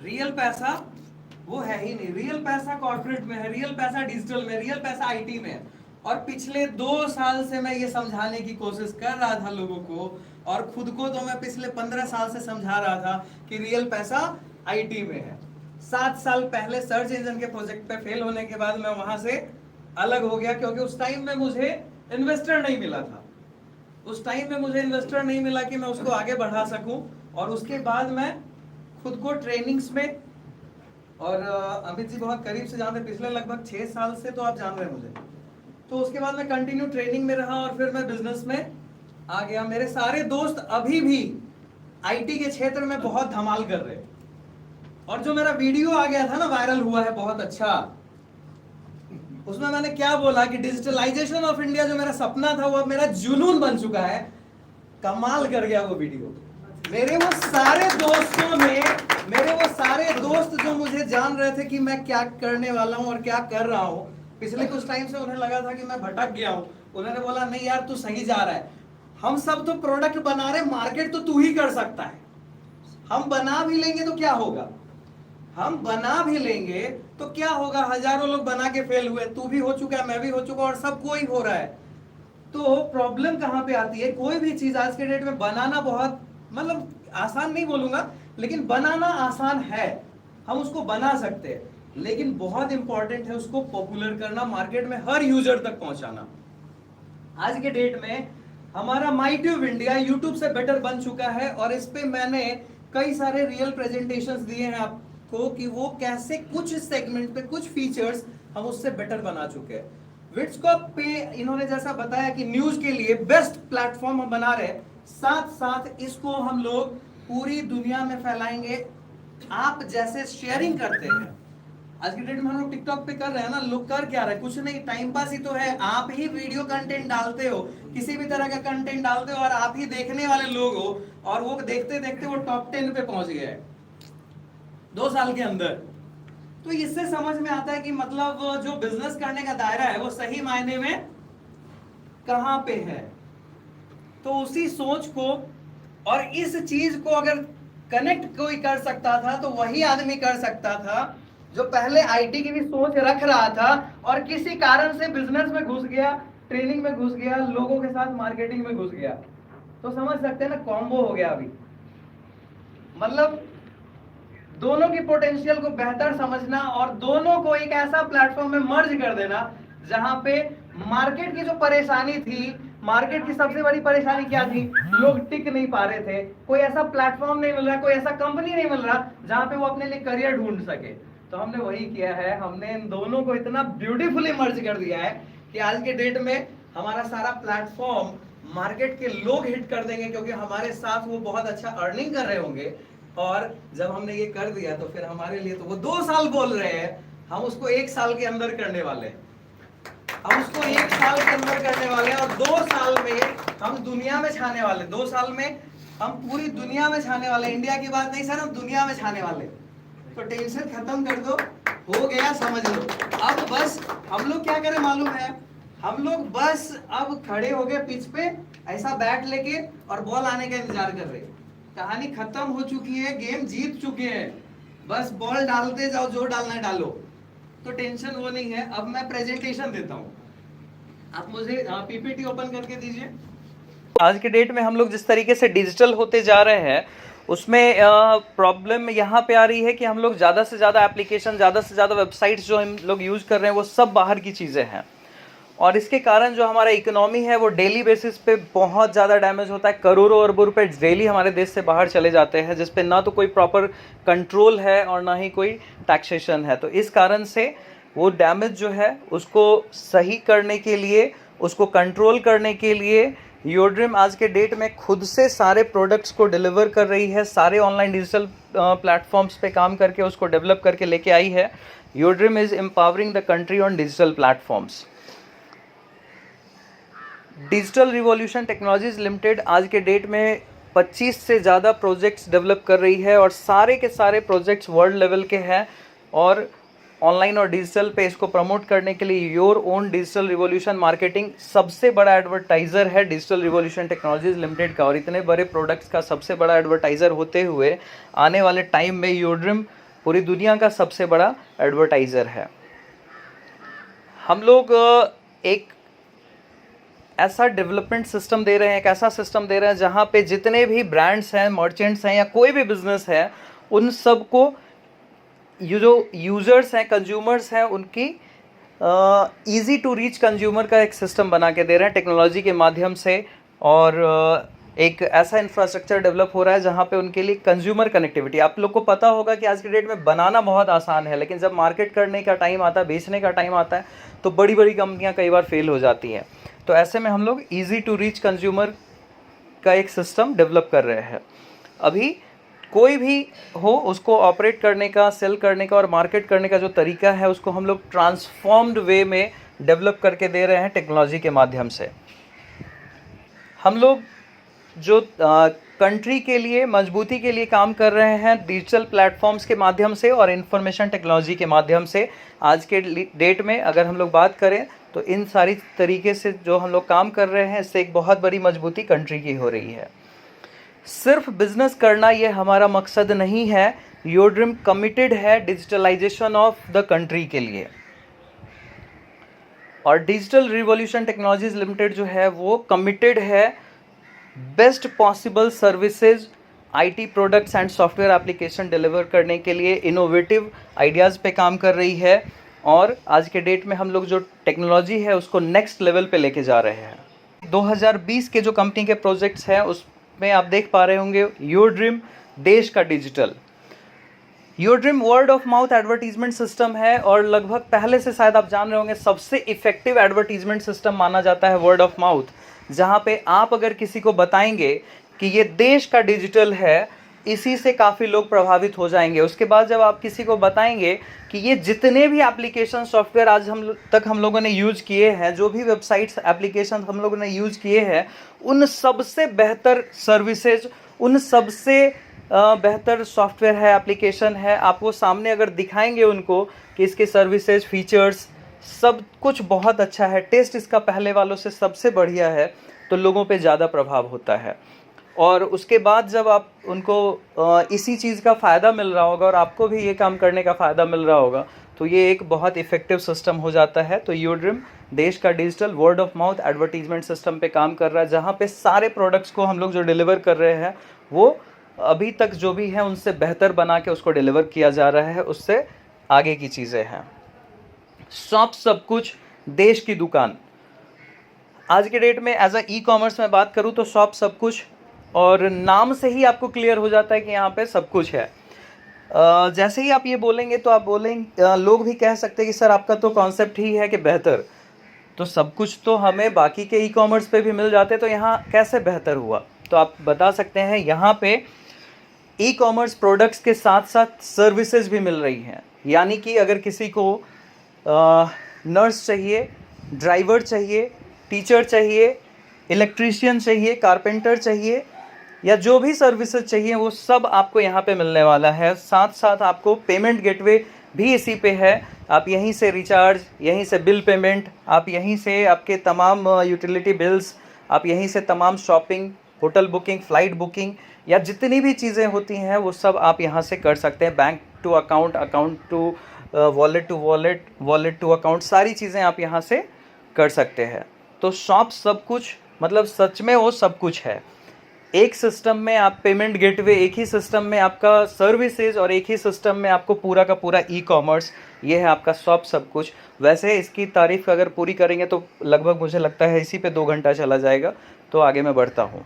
Real पैसा वो है ही नहीं। रियल पैसा कॉर्पोरेट में है, रियल पैसा डिजिटल में, रियल पैसा आईटी में है। और पिछले 2 साल से मैं ये समझाने की कोशिश कर रहा था लोगों को, और खुद को तो मैं पिछले 15 साल से समझा रहा था कि रियल पैसा आईटी में है। 7 साल पहले सर्च इंजन के प्रोजेक्ट पे फेल होने के बाद मैं वहां से अलग हो गया, क्योंकि उस टाइम में मुझे इन्वेस्टर नहीं मिला था। उस टाइम में मुझे इन्वेस्टर नहीं मिला कि मैं उसको आगे बढ़ा सकूं। और उसके बाद मैं खुद को ट्रेनिंग्स में, और अमित जी बहुत करीब से जानते, पिछले लगभग 6 साल से तो आप जान रहे हैं मुझे, तो उसके बाद मैं कंटिन्यू ट्रेनिंग में रहा और फिर मैं बिजनेस में आ गया। मेरे सारे दोस्त अभी भी आईटी के क्षेत्र में बहुत धमाल कर रहे हैं। और जो मेरा वीडियो आ गया था ना, वायरल हुआ है बहुत अच्छा, उसमें मैंने क्या बोला कि डिजिटलाइजेशन ऑफ इंडिया जो मेरा सपना था वो अब मेरा जुनून बन चुका है। कमाल कर गया वो वीडियो। मेरे वो सारे दोस्तों ने, मेरे वो सारे दोस्त जो मुझे जान रहे थे कि मैं क्या करने वाला हूं और क्या कर रहा हूं, पिछले कुछ टाइम से उन्हें लगा था कि मैं भटक गया हूं, उन्होंने बोला नहीं यार तू सही जा रहा है, हम सब तो प्रोडक्ट बना रहे, मार्केट तो तू ही कर सकता है। हम बना भी लेंगे तो क्या होगा, हम बना भी लेंगे तो क्या होगा, हजारों लोग बना के फेल हुए, तू भी हो चुका है, मैं भी हो चुका, और सबको ही हो रहा है। तो प्रॉब्लम कहां पे आती है, कोई भी चीज आज के डेट में बनाना बहुत, मतलब आसान नहीं बोलूंगा, लेकिन बनाना आसान है, हम उसको बना सकते हैं, लेकिन बहुत इंपॉर्टेंट है उसको पॉपुलर करना, मार्केट में हर यूजर तक पहुंचाना। आज के डेट में हमारा माई ट्यूब इंडिया यूट्यूब से बेटर बन चुका है, और इस पे मैंने कई सारे रियल प्रेजेंटेशंस दिए हैं आपको कि वो कैसे कुछ सेगमेंट पे कुछ फीचर्स हम उससे बेटर बना चुके हैं। विट्सकॉप पे इन्होंने जैसा बताया कि न्यूज के लिए बेस्ट प्लेटफॉर्म हम बना रहे हैं, साथ साथ इसको हम लोग पूरी दुनिया में फैलाएंगे। आप जैसे शेयरिंग करते हैं, आज के डेट में हम लोग टिकटॉक पे कर रहे हैं ना, लोग कर क्या रहे हैं, कुछ नहीं, टाइम पास ही तो है। आप ही वीडियो कंटेंट डालते हो, किसी भी तरह का कंटेंट डालते हो, और आप ही देखने वाले लोग हो, और वो देखते देखते वो टॉप 10 पे पहुंच गया है 2 साल के अंदर। तो इससे समझ में आता है कि मतलब जो बिजनेस करने का दायरा है वो सही मायने में कहां पे है। तो उसी सोच को और इस चीज को अगर कनेक्ट कोई कर सकता था तो वही आदमी कर सकता था जो पहले आईटी की भी सोच रख रहा था और किसी कारण से बिजनेस में घुस गया, ट्रेनिंग में घुस गया, लोगों के साथ मार्केटिंग में घुस गया। तो समझ सकते हैं ना, कॉम्बो हो गया अभी। मतलब दोनों की पोटेंशियल को बेहतर समझना और दोनों को एक ऐसा प्लेटफॉर्म में मर्ज कर देना जहां पे मार्केट की जो परेशानी थी, मार्केट की सबसे बड़ी परेशानी क्या थी, लोग टिक नहीं पा रहे थे, कोई ऐसा प्लेटफॉर्म नहीं मिल रहा, कोई ऐसा कंपनी नहीं मिल रहा जहां पे वो अपने लिए करियर ढूंढ सके। तो हमने वही किया है, हमने इन दोनों को इतना ब्यूटीफुली मर्ज कर दिया है कि आज के डेट में हमारा सारा प्लेटफॉर्म मार्केट के लोग हिट कर देंगे, क्योंकि हमारे साथ वो बहुत अच्छा अर्निंग कर रहे होंगे। और जब हमने ये कर दिया तो फिर हमारे लिए तो वो 2 साल बोल रहे हैं, हम उसको 1 साल के अंदर करने वाले हैं। हम उसको 1 साल के अंदर करने वाले हैं, और 2 साल में हम दुनिया में छाने वाले। 2 साल में हम पूरी दुनिया में छाने वाले। इंडिया की बात नहीं सर, हम दुनिया में छाने वाले। तो टेंशन खत्म कर दो, हो गया समझ लो। अब बस हम लोग क्या करें मालूम है, हम लोग बस अब खड़े हो गए पिच पे, ऐसा बैट लेके, और बॉल आने का इंतजार कर रहे हैं। कहानी खत्म हो चुकी है, गेम जीत चुके हैं, बस बॉल डालते जाओ, जो डालना है डालो। तो टेंशन वो नहीं है। अब मैं प्रेजेंटेशन देता हूँ, आप मुझे पीपीटी ओपन करके दीजिए। आज के डेट में हम लोग जिस तरीके से डिजिटल होते जा रहे हैं उसमें प्रॉब्लम यहाँ पे आ रही है कि हम लोग ज़्यादा से ज़्यादा एप्लीकेशन, ज़्यादा से ज़्यादा वेबसाइट्स जो हम लोग यूज़ कर रहे हैं वो सब बाहर की चीज़ें हैं, और इसके कारण जो हमारा इकोनॉमी है वो डेली बेसिस पे बहुत ज़्यादा डैमेज होता है। करोड़ों अरबों रुपए डेली हमारे देश से बाहर चले जाते हैं, जिस पे ना तो कोई प्रॉपर कंट्रोल है और ना ही कोई टैक्सेशन है। तो इस कारण से वो डैमेज जो है उसको सही करने के लिए, उसको कंट्रोल करने के लिए योड्रीम आज के डेट में खुद से सारे प्रोडक्ट्स को डिलीवर कर रही है, सारे ऑनलाइन डिजिटल प्लेटफॉर्म्स पे काम करके उसको डेवलप करके लेके आई है। Yodream is empowering the country on digital platforms. Digital Revolution Technologies Limited आज के डेट में 25 से ज़्यादा प्रोजेक्ट्स डेवलप कर रही है, और सारे के सारे प्रोजेक्ट्स वर्ल्ड लेवल के हैं, और ऑनलाइन और डिजिटल पे इसको प्रमोट करने के लिए your own digital revolution marketing सबसे बड़ा एडवर्टाइज़र है डिजिटल रिवॉल्यूशन टेक्नोलॉजीज लिमिटेड का। और इतने बड़े प्रोडक्ट्स का सबसे बड़ा एडवर्टाइज़र होते हुए आने वाले टाइम में योड्रीम पूरी दुनिया का सबसे बड़ा एडवर्टाइज़र है। हम लोग एक ऐसा डेवलपमेंट सिस्टम दे रहे हैं, एक ऐसा सिस्टम दे रहे हैं जहाँ पे जितने भी ब्रांड्स हैं, मर्चेंट्स हैं या कोई भी बिजनेस है, उन सबको जो यूज़र्स हैं, कंज्यूमर्स हैं, उनकी ईजी टू रीच कंज्यूमर का एक सिस्टम बना के दे रहे हैं टेक्नोलॉजी के माध्यम से। और एक ऐसा इंफ्रास्ट्रक्चर डेवलप हो रहा है जहाँ पे उनके लिए कंज्यूमर कनेक्टिविटी, आप लोग को पता होगा कि आज के डेट में बनाना बहुत आसान है, लेकिन जब मार्केट करने का टाइम आता है, बेचने का टाइम आता है, तो बड़ी बड़ी कंपनियाँ कई बार फेल हो जाती हैं। तो ऐसे में हम लोग ईजी टू रीच कंज्यूमर का एक सिस्टम डेवलप कर रहे हैं। अभी कोई भी हो, उसको ऑपरेट करने का, सेल करने का और मार्केट करने का जो तरीका है, उसको हम लोग ट्रांसफॉर्म्ड वे में डेवलप करके दे रहे हैं टेक्नोलॉजी के माध्यम से। हम लोग जो कंट्री के लिए मजबूती के लिए काम कर रहे हैं डिजिटल प्लेटफॉर्म्स के माध्यम से और इंफॉर्मेशन टेक्नोलॉजी के माध्यम से। आज के डेट में अगर हम लोग बात करें तो इन सारी तरीके से जो हम लोग काम कर रहे हैं, इससे एक बहुत बड़ी मजबूती कंट्री की हो रही है। सिर्फ बिजनेस करना ये हमारा मकसद नहीं है, योर ड्रीम कमिटेड है डिजिटलाइजेशन ऑफ द कंट्री के लिए। और डिजिटल रिवॉल्यूशन टेक्नोलॉजीज लिमिटेड जो है वो कमिटेड है best possible services, IT products and software application deliver करने के लिए इनोवेटिव आइडियाज़ पे काम कर रही है। और आज के डेट में हम लोग जो टेक्नोलॉजी है उसको नेक्स्ट लेवल पे लेके जा रहे हैं। 2020 के जो कंपनी के प्रोजेक्ट्स हैं उसमें आप देख पा रहे होंगे योर ड्रीम देश का digital, your dream word of mouth advertisement system है। और लगभग पहले से शायद आप जान रहे होंगे सबसे इफेक्टिव एडवर्टीजमेंट सिस्टम माना जाता है वर्ड ऑफ माउथ, जहाँ पे आप अगर किसी को बताएंगे कि ये देश का डिजिटल है, इसी से काफ़ी लोग प्रभावित हो जाएंगे। उसके बाद जब आप किसी को बताएंगे कि ये जितने भी एप्लीकेशन सॉफ्टवेयर आज हम लोगों ने यूज़ किए हैं, जो भी वेबसाइट्स एप्लीकेशन हम लोगों ने यूज़ किए हैं, उन सबसे बेहतर सर्विसेज, उन सबसे बेहतर सॉफ्टवेयर है, एप्लीकेशन है, आप वो सामने अगर दिखाएंगे उनको कि इसके सर्विसेज, फीचर्स सब कुछ बहुत अच्छा है, टेस्ट इसका पहले वालों से सबसे बढ़िया है, तो लोगों पे ज़्यादा प्रभाव होता है। और उसके बाद जब आप उनको इसी चीज़ का फ़ायदा मिल रहा होगा और आपको भी ये काम करने का फ़ायदा मिल रहा होगा, तो ये एक बहुत इफ़ेक्टिव सिस्टम हो जाता है। तो योर ड्रीम देश का digital word of mouth advertisement system पे काम कर रहा है, जहाँ पे सारे प्रोडक्ट्स को हम लोग जो डिलीवर कर रहे हैं वो अभी तक जो भी है उनसे बेहतर बना के उसको डिलीवर किया जा रहा है, उससे आगे की चीज़ें हैं। सब कुछ देश की दुकान, आज के डेट में एज अ ई कॉमर्स में बात करूँ तो सब कुछ, और नाम से ही आपको क्लियर हो जाता है कि यहाँ पे सब कुछ है। जैसे ही आप ये बोलेंगे तो आप बोलेंगे, लोग भी कह सकते हैं कि सर आपका तो कॉन्सेप्ट ही है कि बेहतर, तो सब कुछ तो हमें बाकी के ई कॉमर्स पे भी मिल जाते, तो यहाँ कैसे बेहतर हुआ? तो आप बता सकते हैं यहाँ पे ई कॉमर्स प्रोडक्ट्स के साथ साथ सर्विसेज भी मिल रही हैं। यानी कि अगर किसी को नर्स चाहिए, ड्राइवर चाहिए, टीचर चाहिए, इलेक्ट्रीशियन चाहिए, कारपेंटर चाहिए, या जो भी सर्विसेज चाहिए वो सब आपको यहाँ पे मिलने वाला है। साथ साथ आपको पेमेंट गेटवे भी इसी पे है, आप यहीं से रिचार्ज, यहीं से बिल पेमेंट, आप यहीं से आपके तमाम यूटिलिटी बिल्स, आप यहीं से तमाम shopping, hotel booking, flight booking या जितनी भी चीज़ें होती हैं वो सब आप यहाँ से कर सकते हैं। Bank to account, account to wallet to wallet, wallet to account, सारी चीज़ें आप यहाँ से कर सकते हैं। तो शॉप सब कुछ, मतलब सच में वो सब कुछ है। एक सिस्टम में आप पेमेंट गेटवे, एक ही सिस्टम में आपका सर्विसेज और एक ही सिस्टम में आपको पूरा का पूरा ई कॉमर्स, ये है आपका शॉप सब कुछ। वैसे इसकी तारीफ अगर पूरी करेंगे तो लगभग मुझे लगता है इसी पे 2 घंटा चला जाएगा, तो आगे मैं बढ़ता हूँ।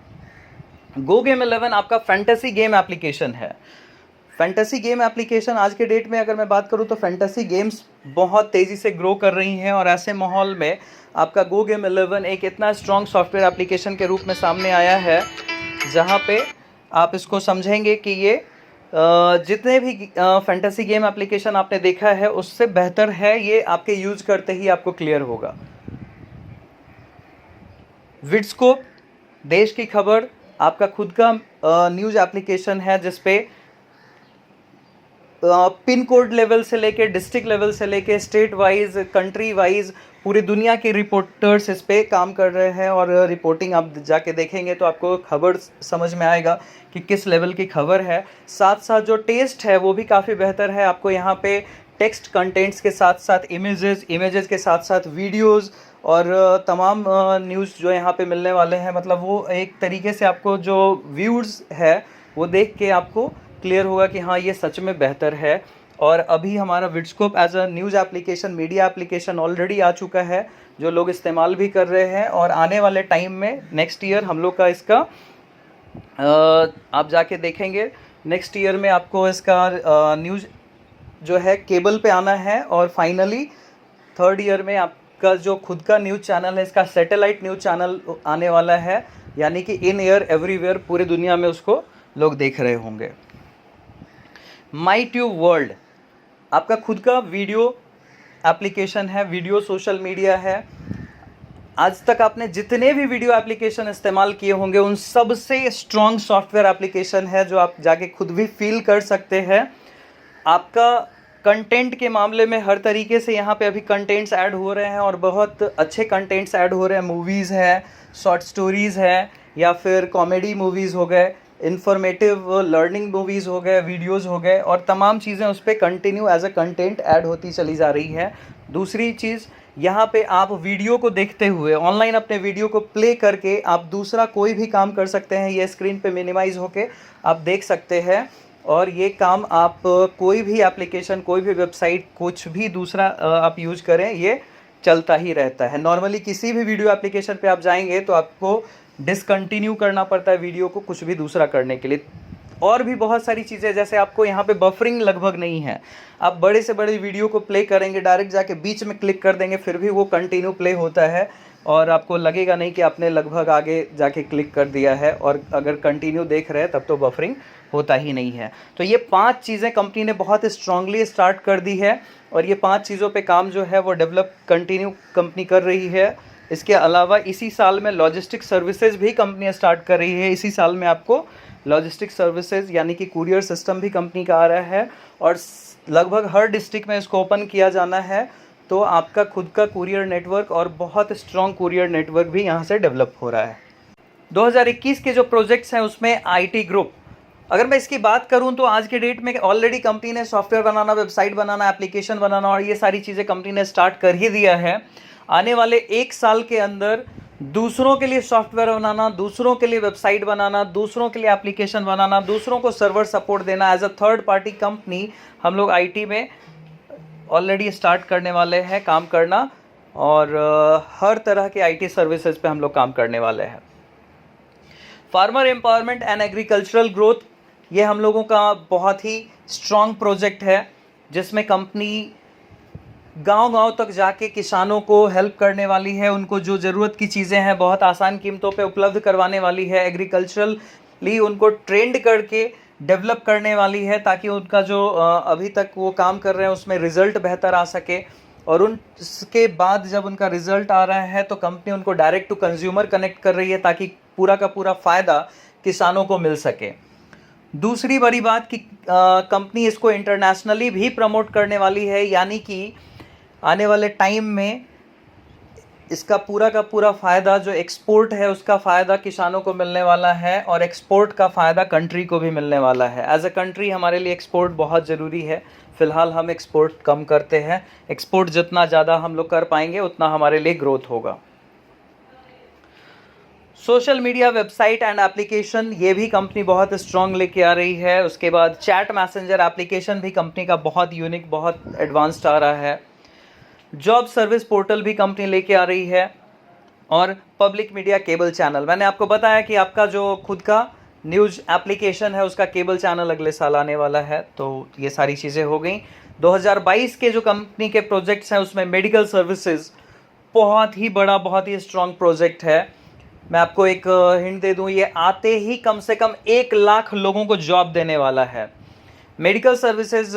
गो गेम 11 आपका फैंटेसी गेम एप्लीकेशन है। फैंटेसी गेम एप्लीकेशन आज के डेट में अगर मैं बात करूँ तो फैंटेसी गेम्स बहुत तेज़ी से ग्रो कर रही हैं, और ऐसे माहौल में आपका गो गेम 11 एक इतना स्ट्रॉन्ग सॉफ्टवेयर एप्लीकेशन के रूप में सामने आया है, जहाँ पे आप इसको समझेंगे कि ये जितने भी फैंटेसी गेम एप्लीकेशन आपने देखा है उससे बेहतर है, ये आपके यूज़ करते ही आपको क्लियर होगा। विडस्कोप, देश की खबर, आपका खुद का न्यूज़ एप्लीकेशन है जिसपे पिन कोड लेवल से लेके डिस्ट्रिक्ट लेवल से लेके स्टेट वाइज कंट्री वाइज पूरी दुनिया के रिपोर्टर्स इस पे काम कर रहे हैं और रिपोर्टिंग आप जाके देखेंगे तो आपको खबर समझ में आएगा कि किस लेवल की खबर है। साथ साथ जो टेस्ट है वो भी काफ़ी बेहतर है। आपको यहाँ पे टेक्स्ट कंटेंट्स के साथ साथ इमेजेस के साथ साथ वीडियोस और तमाम न्यूज़ जो यहाँ पे मिलने वाले हैं। मतलब वो एक तरीके से आपको जो व्यूज़ है वो देख के आपको क्लियर होगा कि हाँ ये सच में बेहतर है। और अभी हमारा Vidscope as a news application, media application already आ चुका है जो लोग इस्तेमाल भी कर रहे हैं। और आने वाले टाइम में नेक्स्ट ईयर हम लोग का इसका आप जाके देखेंगे नेक्स्ट ईयर में आपको इसका न्यूज़ जो है केबल पे आना है। और फाइनली थर्ड ईयर में आपका जो खुद का न्यूज़ चैनल है इसका सैटेलाइट न्यूज़ चैनल आने वाला है, यानी कि इन एयर एवरीवेयर पूरी दुनिया में उसको लोग देख रहे होंगे। माई ट्यूब वर्ल्ड आपका खुद का वीडियो एप्लीकेशन है, वीडियो सोशल मीडिया है। आज तक आपने जितने भी वीडियो एप्लीकेशन इस्तेमाल किए होंगे उन सब से स्ट्रॉन्ग सॉफ्टवेयर एप्लीकेशन है जो आप जाके खुद भी फील कर सकते हैं। आपका कंटेंट के मामले में हर तरीके से यहाँ पे अभी कंटेंट्स ऐड हो रहे हैं और बहुत अच्छे कंटेंट्स ऐड हो रहे हैं। मूवीज़ है, शॉर्ट स्टोरीज़ है, या फिर कॉमेडी मूवीज़ हो गए, इन्फॉर्मेटिव लर्निंग मूवीज़ हो गए, वीडियोज़ हो गए, और तमाम चीज़ें उस पर continue as a content add होती चली जा रही है। दूसरी चीज़, यहाँ पे आप वीडियो को देखते हुए ऑनलाइन अपने वीडियो को प्ले करके आप दूसरा कोई भी काम कर सकते हैं। ये स्क्रीन पे मिनिमाइज़ होके आप देख सकते हैं और ये काम आप कोई भी एप्लीकेशन, कोई भी वेबसाइट, कुछ भी दूसरा आप यूज़ करें ये चलता ही रहता है। नॉर्मली किसी भी वीडियो एप्लीकेशन पे आप जाएंगे तो आपको डिसकंटिन्यू करना पड़ता है वीडियो को कुछ भी दूसरा करने के लिए। और भी बहुत सारी चीज़ें, जैसे आपको यहाँ पे बफरिंग लगभग नहीं है। आप बड़े से बड़े वीडियो को प्ले करेंगे, डायरेक्ट जाके बीच में क्लिक कर देंगे, फिर भी वो कंटिन्यू प्ले होता है और आपको लगेगा नहीं कि आपने लगभग आगे जाके क्लिक कर दिया है। और अगर कंटिन्यू देख रहे हैं तब तो बफरिंग होता ही नहीं है। तो ये 5 चीज़ें कंपनी ने बहुत स्ट्रांगली स्टार्ट कर दी है और ये 5 चीज़ों पे काम जो है वो डेवलप कंटिन्यू कंपनी कर रही है। इसके अलावा इसी साल में लॉजिस्टिक सर्विसेज भी कंपनी स्टार्ट कर रही है। इसी साल में आपको लॉजिस्टिक सर्विसेज यानी कि कुरियर सिस्टम भी कंपनी का आ रहा है और लगभग हर डिस्ट्रिक्ट में इसको ओपन किया जाना है। तो आपका खुद का कुरियर नेटवर्क और बहुत स्ट्रॉन्ग कुरियर नेटवर्क भी यहाँ से डेवलप हो रहा है। 2021 के जो प्रोजेक्ट्स हैं उसमें आईटी ग्रुप, अगर मैं इसकी बात करूं तो आज के डेट में ऑलरेडी कंपनी ने सॉफ्टवेयर बनाना, वेबसाइट बनाना, एप्लीकेशन बनाना और ये सारी चीज़ें कंपनी ने स्टार्ट कर ही दिया है। आने वाले 1 साल के अंदर दूसरों के लिए सॉफ्टवेयर बनाना, दूसरों के लिए वेबसाइट बनाना, दूसरों के लिए एप्लीकेशन बनाना, दूसरों को सर्वर सपोर्ट देना, as a third party company हम लोग आईटी में ऑलरेडी स्टार्ट करने वाले हैं काम करना। और हर तरह के आईटी सर्विसेज पे हम लोग काम करने वाले हैं। Farmer empowerment and agricultural growth, ये हम लोगों का बहुत ही स्ट्रॉन्ग प्रोजेक्ट है जिसमें कंपनी गांव-गांव तक जाके किसानों को हेल्प करने वाली है। उनको जो ज़रूरत की चीज़ें हैं बहुत आसान कीमतों पे उपलब्ध करवाने वाली है। एग्रीकल्चरली उनको ट्रेंड करके डेवलप करने वाली है ताकि उनका जो अभी तक वो काम कर रहे हैं उसमें रिज़ल्ट बेहतर आ सके। और उसके बाद जब उनका रिज़ल्ट आ रहा है तो कंपनी उनको डायरेक्ट टू कंज्यूमर कनेक्ट कर रही है ताकि पूरा का पूरा फ़ायदा किसानों को मिल सके। दूसरी बड़ी बात कि कंपनी इसको इंटरनेशनली भी प्रमोट करने वाली है, यानी कि आने वाले टाइम में इसका पूरा का पूरा फ़ायदा जो एक्सपोर्ट है उसका फ़ायदा किसानों को मिलने वाला है और एक्सपोर्ट का फ़ायदा कंट्री को भी मिलने वाला है। एज अ कंट्री हमारे लिए एक्सपोर्ट बहुत ज़रूरी है। फ़िलहाल हम एक्सपोर्ट कम करते हैं, एक्सपोर्ट जितना ज़्यादा हम लोग कर पाएंगे उतना हमारे लिए ग्रोथ होगा। Social media, website and application, ये भी कंपनी बहुत स्ट्रॉन्ग लेके आ रही है। उसके बाद चैट मैसेंजर एप्लीकेशन भी कंपनी का बहुत यूनिक, बहुत एडवांस्ड आ रहा है। जॉब सर्विस पोर्टल भी कंपनी लेके आ रही है और पब्लिक मीडिया केबल चैनल, मैंने आपको बताया कि आपका जो खुद का न्यूज़ एप्लीकेशन है उसका केबल चैनल अगले साल आने वाला है। तो ये सारी चीज़ें हो गई। 2022 के जो कंपनी के प्रोजेक्ट्स हैं उसमें मेडिकल सर्विसेज बहुत ही बड़ा, बहुत ही स्ट्रॉन्ग प्रोजेक्ट है। मैं आपको एक हिंट दे दूं, ये आते ही कम से कम 1 लाख लोगों को जॉब देने वाला है। मेडिकल सर्विसेज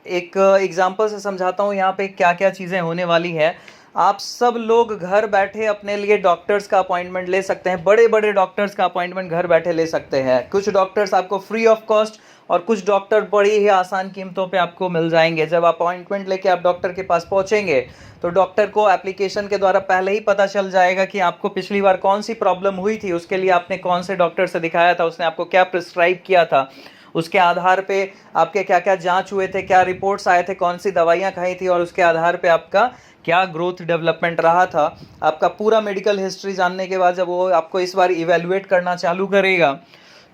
एक एग्जांपल से समझाता हूँ यहाँ पे क्या क्या चीज़ें होने वाली है। आप सब लोग घर बैठे अपने लिए डॉक्टर्स का अपॉइंटमेंट ले सकते हैं, बड़े बड़े डॉक्टर्स का अपॉइंटमेंट घर बैठे ले सकते हैं। कुछ डॉक्टर्स आपको फ्री ऑफ कॉस्ट और कुछ डॉक्टर बड़ी ही आसान कीमतों पे आपको मिल जाएंगे। जब अपॉइंटमेंट लेके आप डॉक्टर के पास पहुंचेंगे तो डॉक्टर को एप्लीकेशन के द्वारा पहले ही पता चल जाएगा कि आपको पिछली बार कौन सी प्रॉब्लम हुई थी, उसके लिए आपने कौन से डॉक्टर से दिखाया था, उसने आपको क्या प्रिस्क्राइब किया था, उसके आधार पे आपके क्या क्या जांच हुए थे, क्या रिपोर्ट्स आए थे, कौन सी दवाइयाँ खाई थी और उसके आधार पे आपका क्या ग्रोथ डेवलपमेंट रहा था। आपका पूरा मेडिकल हिस्ट्री जानने के बाद जब वो आपको इस बार इवेलुएट करना चालू करेगा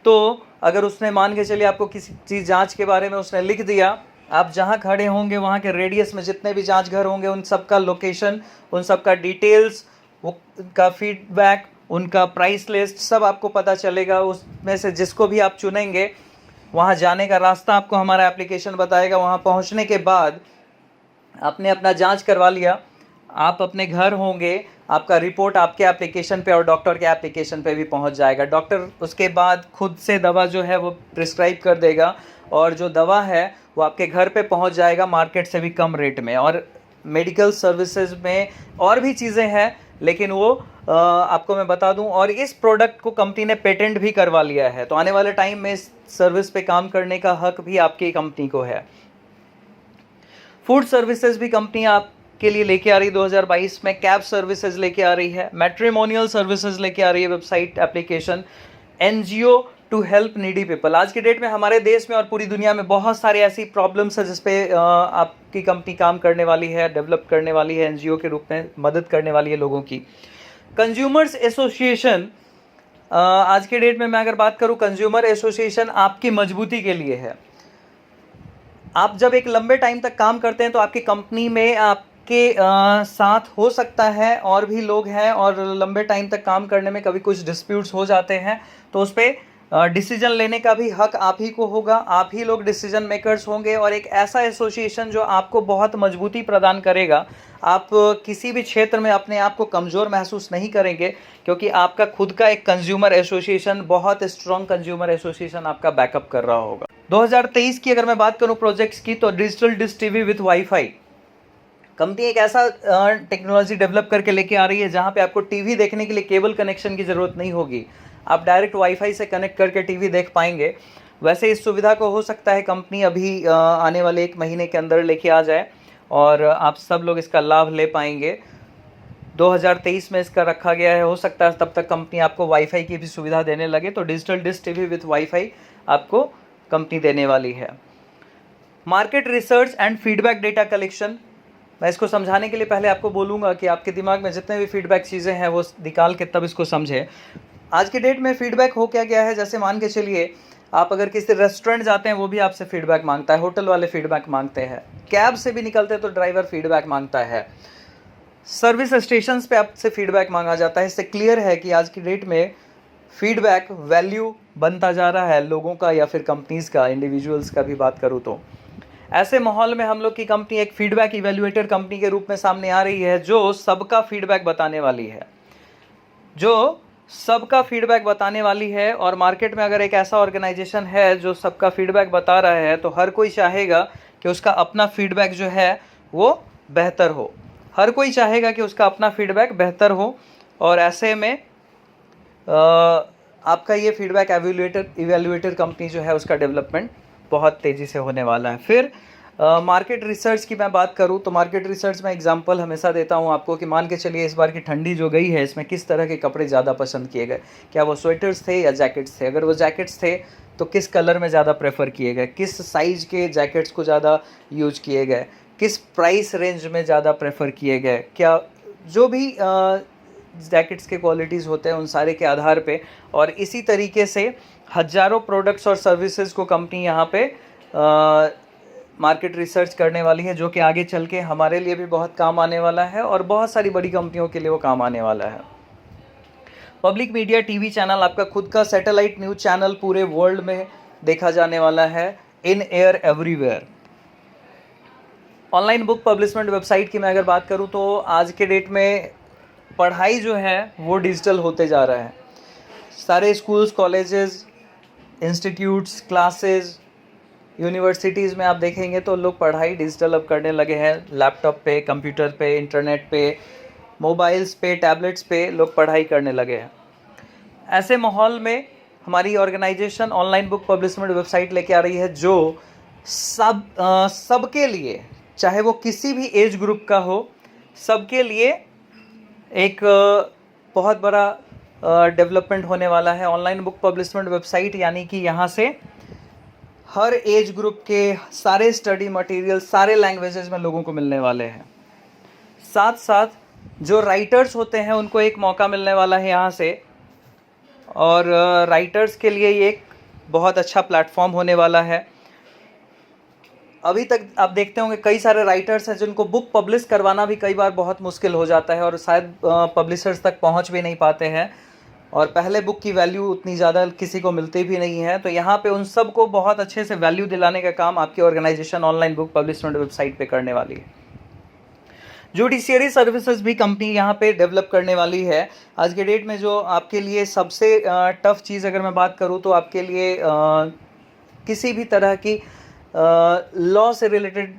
तो अगर उसने मान के चलिए आपको किसी चीज़ जांच के बारे में उसने लिख दिया, आप जहां खड़े होंगे वहां के रेडियस में जितने भी जांच घर होंगे उन सब का लोकेशन, उन सब का डिटेल्स, उनका फीडबैक, उनका प्राइस लिस्ट सब आपको पता चलेगा। उसमें से जिसको भी आप चुनेंगे वहां जाने का रास्ता आपको हमारा एप्लीकेशन बताएगा। वहां पहुंचने के बाद आपने अपना जांच करवा लिया, आप अपने घर होंगे, आपका रिपोर्ट आपके एप्लीकेशन पे और डॉक्टर के एप्लीकेशन पे भी पहुंच जाएगा। डॉक्टर उसके बाद खुद से दवा जो है वो प्रिस्क्राइब कर देगा और जो दवा है वो आपके घर पे पहुंच जाएगा मार्केट से भी कम रेट में। और मेडिकल सर्विसेज में और भी चीज़ें हैं लेकिन वो आपको मैं बता दूं। और इस प्रोडक्ट को कंपनी ने पेटेंट भी करवा लिया है, तो आने वाले टाइम में इस सर्विस पे काम करने का हक भी आपकी कंपनी को है। फूड सर्विसेज भी कंपनी आपके लिए लेके आ रही है 2022 में। कैब सर्विसेज लेके आ रही है, मैट्रिमोनियल सर्विसेज लेके आ रही है, website application, NGO to help needy people. आज के डेट में हमारे देश में और पूरी दुनिया में बहुत सारी ऐसी प्रॉब्लम्स है जिसपे आपकी कंपनी काम करने वाली है, डेवलप करने वाली है, एनजीओ के रूप में मदद करने वाली है लोगों की। कंज्यूमर्स एसोसिएशन, आज के डेट में मैं अगर बात करूं, कंज्यूमर एसोसिएशन आपकी मजबूती के लिए है। आप जब एक लंबे टाइम तक काम करते हैं तो आपकी कंपनी में आपके साथ हो सकता है और भी लोग हैं और लंबे टाइम तक काम करने में कभी कुछ डिस्प्यूट्स हो जाते हैं, तो उस पर डिसीजन लेने का भी हक आप ही को होगा। आप ही लोग डिसीजन मेकर्स होंगे और एक ऐसा एसोसिएशन जो आपको बहुत मजबूती प्रदान करेगा। आप किसी भी क्षेत्र में अपने आप को कमज़ोर महसूस नहीं करेंगे क्योंकि आपका खुद का एक कंज्यूमर एसोसिएशन, बहुत स्ट्रॉन्ग कंज्यूमर एसोसिएशन आपका बैकअप कर रहा होगा। 2023 की अगर मैं बात करूं प्रोजेक्ट्स की, तो digital dish TV with wifi. Company एक ऐसा टेक्नोलॉजी डेवलप करके लेके आ रही है जहां पे आपको टीवी देखने के लिए केबल कनेक्शन की ज़रूरत नहीं होगी, आप डायरेक्ट वाईफाई से कनेक्ट करके टीवी देख पाएंगे। वैसे इस सुविधा को हो सकता है कंपनी अभी आने वाले 1 महीने के अंदर लेके आ जाए और आप सब लोग इसका लाभ ले पाएंगे। 2023 में इसका रखा गया है, हो सकता है तब तक कंपनी आपको वाईफाई की भी सुविधा देने लगे। तो digital dish TV with wifi आपको कंपनी देने वाली है। Market research and feedback data collection, मैं इसको समझाने के लिए पहले आपको बोलूँगा कि आपके दिमाग में जितने भी फीडबैक चीज़ें हैं वो निकाल के तब इसको समझें। आज के डेट में फीडबैक हो क्या गया है, जैसे मान के चलिए आप अगर किसी रेस्टोरेंट जाते हैं वो भी आपसे फीडबैक मांगता है, होटल वाले फीडबैक मांगते हैं, कैब से भी निकलते हैं तो ड्राइवर फीडबैक मांगता है, सर्विस स्टेशंस पे आपसे फीडबैक मांगा जाता है। इससे क्लियर है कि आज की डेट में फीडबैक वैल्यू बनता जा रहा है लोगों का या फिर कंपनीज़ का, इंडिविजुअल्स का भी बात करूँ तो। ऐसे माहौल में हम लोग की कंपनी एक फीडबैक इवेल्युएटर कंपनी के रूप में सामने आ रही है जो सबका फीडबैक बताने वाली है, जो सबका फीडबैक बताने वाली है। और मार्केट में अगर एक ऐसा ऑर्गेनाइजेशन है जो सबका फीडबैक बता रहा है तो हर कोई चाहेगा कि उसका अपना फीडबैक जो है वो बेहतर हो। हर कोई चाहेगा कि उसका अपना फीडबैक बेहतर हो और ऐसे में आपका ये फीडबैक इवेल्युएटर कंपनी जो है उसका डेवलपमेंट बहुत तेज़ी से होने वाला है। फिर मार्केट रिसर्च की मैं बात करूं तो मार्केट रिसर्च में एग्जांपल हमेशा देता हूं आपको कि मान के चलिए इस बार की ठंडी जो गई है इसमें किस तरह के कपड़े ज़्यादा पसंद किए गए, क्या वो स्वेटर्स थे या जैकेट्स थे। अगर वो जैकेट्स थे तो किस कलर में ज़्यादा प्रेफर किए गए, किस साइज़ के जैकेट्स को ज़्यादा यूज किए गए, किस प्राइस रेंज में ज़्यादा प्रेफर किए गए, क्या जो भी जैकेट्स के क्वालिटीज़ होते हैं उन सारे के आधार पे। और इसी तरीके से हज़ारों प्रोडक्ट्स और सर्विसेज को कंपनी यहाँ पे मार्केट रिसर्च करने वाली है जो कि आगे चल के हमारे लिए भी बहुत काम आने वाला है और बहुत सारी बड़ी कंपनियों के लिए वो काम आने वाला है। पब्लिक मीडिया टीवी चैनल, आपका खुद का सैटेलाइट न्यूज़ चैनल पूरे वर्ल्ड में देखा जाने वाला है, in air everywhere. Online book publishment website की मैं अगर बात करूं तो आज के डेट में पढ़ाई जो है वो डिजिटल होते जा रहा है। सारे schools, colleges, institutes, classes, universities में आप देखेंगे तो लोग पढ़ाई डिजिटल अब करने लगे हैं। लैपटॉप पे, कंप्यूटर पे, इंटरनेट पे, मोबाइल्स पे, टैबलेट्स पे लोग पढ़ाई करने लगे हैं। ऐसे माहौल में हमारी organization online book publishment website लेके आ रही है जो सबके लिए, चाहे वो किसी भी एज ग्रुप का हो, सबके लिए एक बहुत बड़ा डेवलपमेंट होने वाला है। ऑनलाइन बुक पब्लिशमेंट वेबसाइट यानी कि यहाँ से हर एज ग्रुप के सारे स्टडी मटेरियल सारे लैंग्वेजेस में लोगों को मिलने वाले हैं। साथ साथ जो राइटर्स होते हैं उनको एक मौका मिलने वाला है यहाँ से, और राइटर्स के लिए ये एक बहुत अच्छा प्लेटफॉर्म होने वाला है। अभी तक आप देखते होंगे कई सारे राइटर्स हैं जिनको बुक पब्लिश करवाना भी कई बार बहुत मुश्किल हो जाता है और शायद पब्लिशर्स तक पहुंच भी नहीं पाते हैं, और पहले बुक की वैल्यू उतनी ज़्यादा किसी को मिलती भी नहीं है। तो यहाँ पे उन सब को बहुत अच्छे से वैल्यू दिलाने का काम आपकी organization online book publishment website पे करने वाली है। जुडिशियरी सर्विसेज भी कंपनी यहाँ पे डेवलप करने वाली है। आज के डेट में जो आपके लिए सबसे टफ चीज़ अगर मैं बात करूँ तो आपके लिए किसी भी तरह की लॉ से रिलेटेड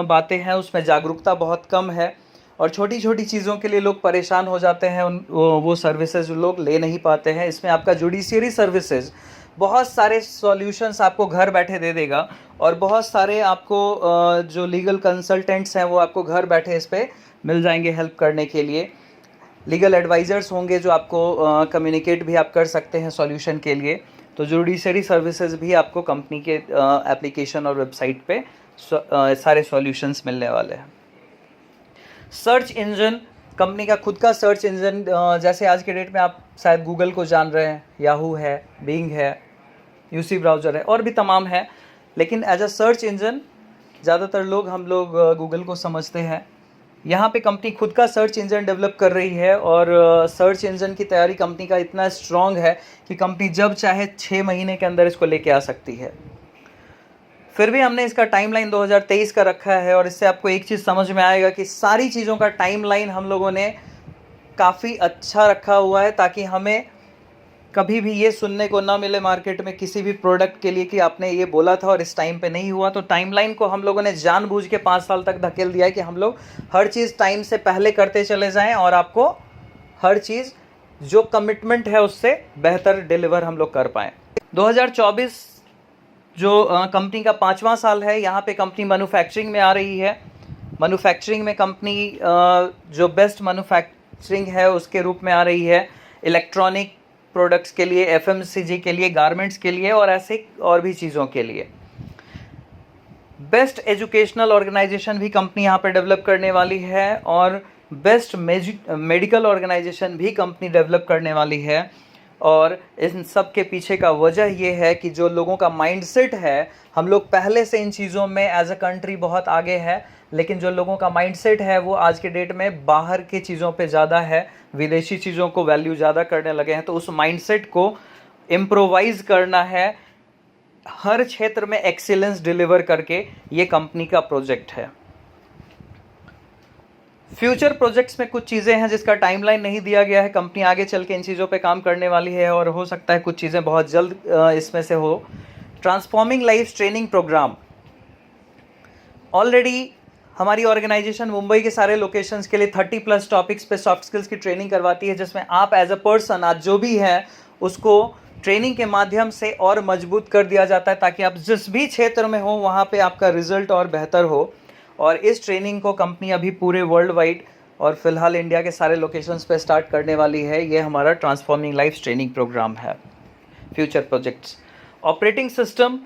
बातें हैं उसमें जागरूकता बहुत कम है, और छोटी छोटी चीज़ों के लिए लोग परेशान हो जाते हैं, वो सर्विसेज लोग ले नहीं पाते हैं। इसमें आपका जुडिशियरी सर्विसेज बहुत सारे सॉल्यूशंस आपको घर बैठे दे देगा, और बहुत सारे आपको जो लीगल कंसल्टेंट्स हैं वो आपको घर बैठे इस पर मिल जाएंगे हेल्प करने के लिए। लीगल एडवाइज़र्स होंगे जो आपको कम्युनिकेट भी आप कर सकते हैं सॉल्यूशन के लिए। तो जुडिशरी सर्विसेज भी आपको कंपनी के एप्लीकेशन और वेबसाइट पे सारे सॉल्यूशंस मिलने वाले हैं। सर्च इंजन, कंपनी का खुद का सर्च इंजन, जैसे आज के डेट में आप शायद गूगल को जान रहे हैं, याहू है, बिंग है, यूसी ब्राउज़र है और भी तमाम है, लेकिन एज अ सर्च इंजन ज़्यादातर हम लोग गूगल को समझते हैं। यहाँ पे कंपनी खुद का सर्च इंजन डेवलप कर रही है, और सर्च इंजन की तैयारी कंपनी का इतना स्ट्रॉन्ग है कि कंपनी जब चाहे 6 महीने के अंदर इसको लेके आ सकती है। फिर भी हमने इसका टाइमलाइन 2023 का रखा है, और इससे आपको एक चीज़ समझ में आएगा कि सारी चीज़ों का टाइमलाइन हम लोगों ने काफ़ी अच्छा रखा हुआ है, ताकि हमें कभी भी ये सुनने को ना मिले मार्केट में किसी भी प्रोडक्ट के लिए कि आपने ये बोला था और इस टाइम पे नहीं हुआ। तो टाइमलाइन को हम लोगों ने जानबूझ के 5 साल तक धकेल दिया है कि हम लोग हर चीज़ टाइम से पहले करते चले जाएं, और आपको हर चीज़ जो कमिटमेंट है उससे बेहतर डिलीवर हम लोग कर पाएँ। 2024 जो कंपनी का 5वां साल है, यहाँ पे कंपनी मैन्युफैक्चरिंग में आ रही है। मैन्युफैक्चरिंग में कंपनी जो बेस्ट मैन्युफैक्चरिंग है उसके रूप में आ रही है, इलेक्ट्रॉनिक प्रोडक्ट्स के लिए, एफएमसीजी के लिए, गारमेंट्स के लिए और ऐसे और भी चीज़ों के लिए। बेस्ट एजुकेशनल ऑर्गेनाइजेशन भी कंपनी यहाँ पे डेवलप करने वाली है, और बेस्ट मेडिकल ऑर्गेनाइजेशन भी कंपनी डेवलप करने वाली है। और इन सब के पीछे का वजह ये है कि जो लोगों का माइंडसेट है, हम लोग पहले से इन चीज़ों में एज अ कंट्री बहुत आगे है, लेकिन जो लोगों का माइंडसेट है वो आज के डेट में बाहर की चीज़ों पे ज़्यादा है, विदेशी चीज़ों को वैल्यू ज़्यादा करने लगे हैं। तो उस माइंडसेट को इम्प्रोवाइज़ करना है, हर क्षेत्र में एक्सीलेंस डिलीवर करके, ये कंपनी का प्रोजेक्ट है। फ्यूचर प्रोजेक्ट्स में कुछ चीज़ें हैं जिसका टाइमलाइन नहीं दिया गया है, कंपनी आगे चल के इन चीज़ों पे काम करने वाली है, और हो सकता है कुछ चीज़ें बहुत जल्द इसमें से हो। Transforming life training program, already हमारी ऑर्गेनाइजेशन मुंबई के सारे लोकेशंस के लिए 30+ टॉपिक्स पे सॉफ्ट स्किल्स की ट्रेनिंग करवाती है, जिसमें आप एज अ पर्सन आज जो भी हैं उसको ट्रेनिंग के माध्यम से और मजबूत कर दिया जाता है, ताकि आप जिस भी क्षेत्र में हो वहाँ पे आपका रिजल्ट और बेहतर हो। और इस ट्रेनिंग को कंपनी अभी पूरे वर्ल्ड वाइड और फिलहाल इंडिया के सारे लोकेशंस पे स्टार्ट करने वाली है। ये हमारा ट्रांसफॉर्मिंग लाइफ ट्रेनिंग प्रोग्राम है। फ्यूचर प्रोजेक्ट्स, ऑपरेटिंग सिस्टम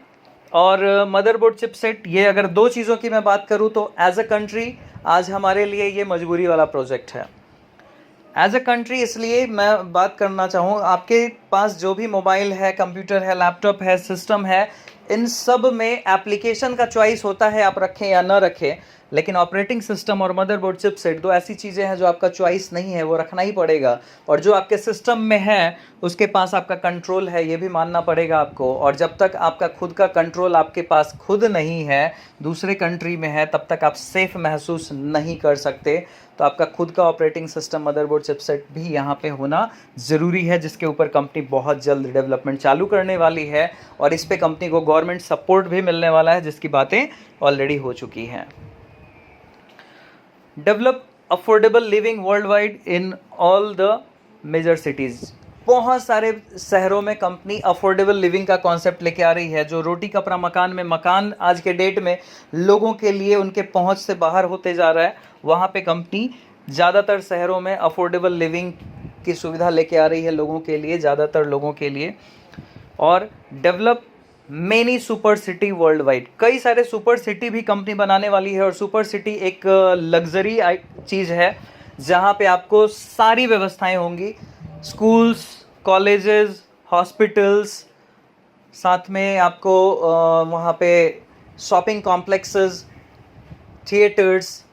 और मदरबोर्ड चिपसेट, ये अगर 2 चीज़ों की मैं बात करूँ तो एज अ कंट्री आज हमारे लिए ये मजबूरी वाला प्रोजेक्ट है। एज अ कंट्री इसलिए मैं बात करना चाहूँ, आपके पास जो भी मोबाइल है, कंप्यूटर है, लैपटॉप है, सिस्टम है, इन सब में एप्लीकेशन का चॉइस होता है आप रखें या ना रखें, लेकिन ऑपरेटिंग सिस्टम और मदरबोर्ड चिपसेट 2 ऐसी चीज़ें हैं जो आपका चॉइस नहीं है, वो रखना ही पड़ेगा। और जो आपके सिस्टम में है उसके पास आपका कंट्रोल है, ये भी मानना पड़ेगा आपको। और जब तक आपका खुद का कंट्रोल आपके पास खुद नहीं है, दूसरे कंट्री में है, तब तक आप सेफ महसूस नहीं कर सकते। तो आपका खुद का ऑपरेटिंग सिस्टम, मदरबोर्ड चिपसेट भी यहाँ पे होना ज़रूरी है, जिसके ऊपर कंपनी बहुत जल्द डेवलपमेंट चालू करने वाली है, और इस पे कंपनी को गवर्नमेंट सपोर्ट भी मिलने वाला है, जिसकी बातें ऑलरेडी हो चुकी हैं। Develop affordable living world wide in all the major cities, बहुत सारे शहरों में कंपनी अफोर्डेबल लिविंग का कॉन्सेप्ट लेके आ रही है। जो रोटी कपड़ा मकान में मकान आज के डेट में लोगों के लिए उनके पहुंच से बाहर होते जा रहा है, वहाँ पे कंपनी ज़्यादातर शहरों में अफोर्डेबल लिविंग की सुविधा लेके आ रही है लोगों के लिए, ज़्यादातर लोगों के लिए। और develop many super city world wide, कई सारे सुपर सिटी भी कंपनी बनाने वाली है। और सुपर सिटी एक लग्जरी चीज़ है जहाँ पे आपको सारी व्यवस्थाएं होंगी, स्कूल्स, कॉलेजेस, हॉस्पिटल्स, साथ में आपको वहाँ पे शॉपिंग कॉम्प्लेक्सेस, थिएटर्स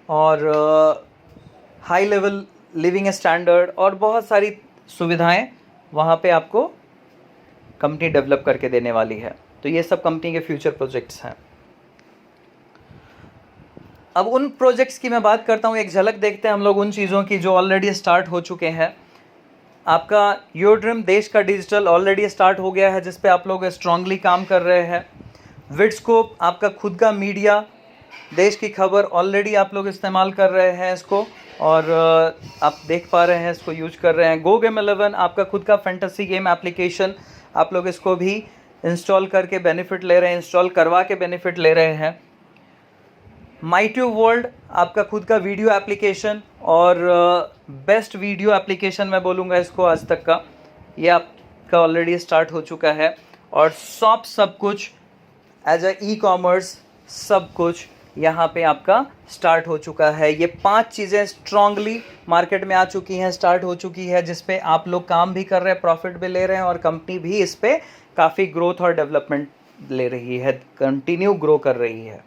और हाई लेवल लिविंग स्टैंडर्ड और बहुत सारी सुविधाएं वहाँ पे आपको कंपनी डेवलप करके देने वाली है। तो ये सब कंपनी के फ्यूचर प्रोजेक्ट्स हैं। अब उन प्रोजेक्ट्स की मैं बात करता हूँ, एक झलक देखते हैं हम लोग उन चीज़ों की जो ऑलरेडी स्टार्ट हो चुके हैं। आपका योर ड्रीम देश का डिजिटल ऑलरेडी स्टार्ट हो गया है, जिस पे आप लोग स्ट्रांगली काम कर रहे हैं। विडस्कोप आपका खुद का मीडिया, देश की खबर ऑलरेडी आप लोग इस्तेमाल कर रहे हैं इसको, और आप देख पा रहे हैं इसको यूज कर रहे हैं। गो गेम 11 आपका खुद का फैंटेसी गेम एप्लीकेशन, आप लोग इसको भी इंस्टॉल करके बेनिफिट ले रहे हैं, इंस्टॉल करवा के बेनिफिट ले रहे हैं। माईट्यूब वर्ल्ड आपका खुद का वीडियो एप्लीकेशन और बेस्ट वीडियो एप्लीकेशन मैं बोलूँगा इसको आज तक का, ये आपका ऑलरेडी स्टार्ट हो चुका है। और शॉप सब कुछ एज अ ई कॉमर्स सब कुछ यहाँ पे आपका स्टार्ट हो चुका है। ये 5 चीज़ें स्ट्रांगली मार्केट में आ चुकी हैं, स्टार्ट हो चुकी है, जिस पे आप लोग काम भी कर रहे हैं, प्रॉफिट भी ले रहे हैं और कंपनी भी इस पे काफ़ी ग्रोथ और डेवलपमेंट ले रही है, कंटिन्यू ग्रो कर रही है।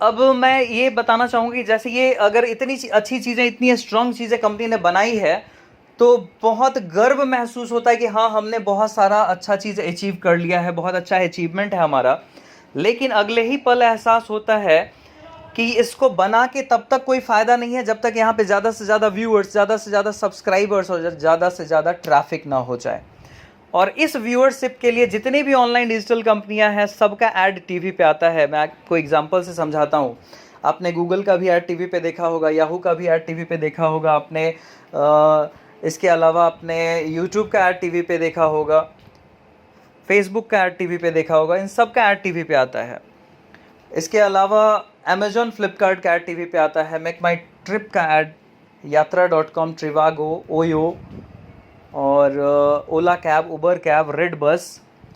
अब मैं ये बताना चाहूँगी, जैसे ये अगर इतनी अच्छी चीज़ें, इतनी स्ट्रांग चीज़ें कंपनी ने बनाई है तो बहुत गर्व महसूस होता है कि हाँ, हमने बहुत सारा अच्छा चीज़ अचीव कर लिया है, बहुत अच्छा अचीवमेंट है हमारा। लेकिन अगले ही पल एहसास होता है कि इसको बना के तब तक कोई फ़ायदा नहीं है जब तक यहाँ पे ज़्यादा से ज़्यादा व्यूअर्स, ज़्यादा से ज़्यादा सब्सक्राइबर्स और ज़्यादा से ज़्यादा ट्रैफिक ना हो जाए। और इस व्यूअरशिप के लिए जितनी भी ऑनलाइन डिजिटल कंपनियां हैं, सबका ऐड टीवी पे आता है। मैं आपको एग्जांपल से समझाता हूँ। आपने गूगल का भी ऐड टीवी पे देखा होगा, याहू का भी ऐड टीवी पे देखा होगा आपने, इसके अलावा आपने यूट्यूब का ऐड टीवी पे देखा होगा, फेसबुक का ऐड टीवी पे देखा होगा, इन सब का ऐड टीवी पे आता है। इसके अलावा अमेजॉन, फ्लिपकार्ट का ऐड टीवी पे आता है, मेक माई ट्रिप का ऐड, यात्रा.com, ट्रिवागो, ओयो और Ola cab, Uber cab, Red Bus,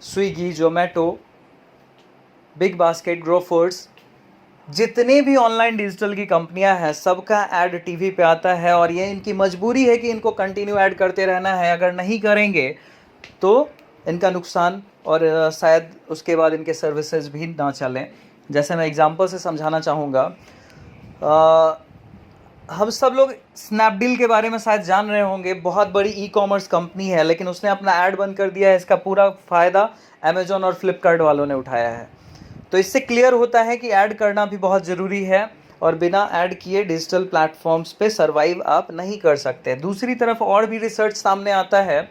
Swiggy, Zomato, Big Basket, Grofers, जितने भी ऑनलाइन डिजिटल की कंपनियां हैं सबका ऐड टीवी पे आता है। और ये इनकी मजबूरी है कि इनको कंटिन्यू ऐड करते रहना है, अगर नहीं करेंगे तो इनका नुकसान और शायद उसके बाद इनके सर्विसेज भी ना चलें। जैसे मैं एग्जांपल से समझाना चाहूँगा, हम सब लोग स्नैपडील के बारे में शायद जान रहे होंगे, बहुत बड़ी ई कॉमर्स कंपनी है, लेकिन उसने अपना ऐड बंद कर दिया है। इसका पूरा फ़ायदा अमेजॉन और फ्लिपकार्ट वालों ने उठाया है। तो इससे क्लियर होता है कि ऐड करना भी बहुत ज़रूरी है और बिना ऐड किए डिजिटल प्लेटफॉर्म्स पे सर्वाइव आप नहीं कर सकते। दूसरी तरफ और भी रिसर्च सामने आता है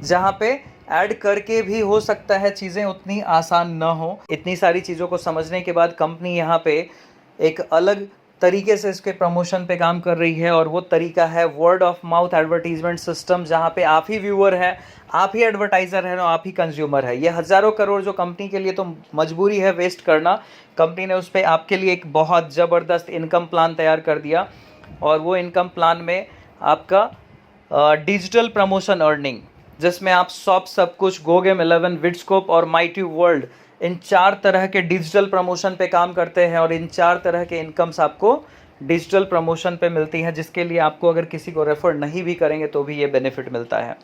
जहाँ पे ऐड करके भी हो सकता है चीज़ें उतनी आसान ना हो। इतनी सारी चीज़ों को समझने के बाद कंपनी यहाँ पे एक अलग तरीके से इसके प्रमोशन पे काम कर रही है, और वो तरीका है word of mouth advertisement system, जहाँ पे आप ही व्यूअर हैं, आप ही एडवर्टाइज़र हैं और आप ही कंज्यूमर है। ये हज़ारों करोड़ जो कंपनी के लिए तो मजबूरी है वेस्ट करना, कंपनी ने उस पर आपके लिए एक बहुत ज़बरदस्त इनकम प्लान तैयार कर दिया। और वो इनकम प्लान में आपका डिजिटल प्रमोशन अर्निंग, जिसमें आप शॉप सब कुछ, गो गेम 11, विडस्कोप और माईट्यूब वर्ल्ड, इन 4 तरह के डिजिटल प्रमोशन पे काम करते हैं। और इन 4 तरह के इनकम्स आपको डिजिटल प्रमोशन पे मिलती हैं, जिसके लिए आपको अगर किसी को रेफर नहीं भी करेंगे तो भी ये बेनिफिट मिलता है।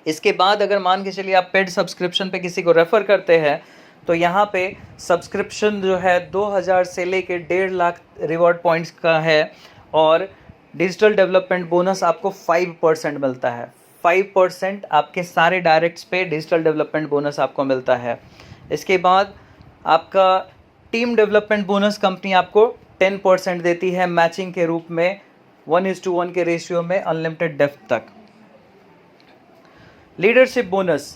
इसके बाद अगर मान के चलिए आप पेड सब्सक्रिप्शन पे किसी को रेफ़र करते हैं तो यहाँ पे सब्सक्रिप्शन जो है 2000 से लेके 1.5 लाख रिवॉर्ड पॉइंट्स का है, और डिजिटल डेवलपमेंट बोनस आपको 5% मिलता है। 5% आपके सारे डायरेक्ट्स पे डिजिटल डेवलपमेंट बोनस आपको मिलता है। इसके बाद आपका टीम डेवलपमेंट बोनस कंपनी आपको 10% देती है मैचिंग के रूप में, 1:1 के रेशियो में, अनलिमिटेड डेप्थ तक। Leadership bonus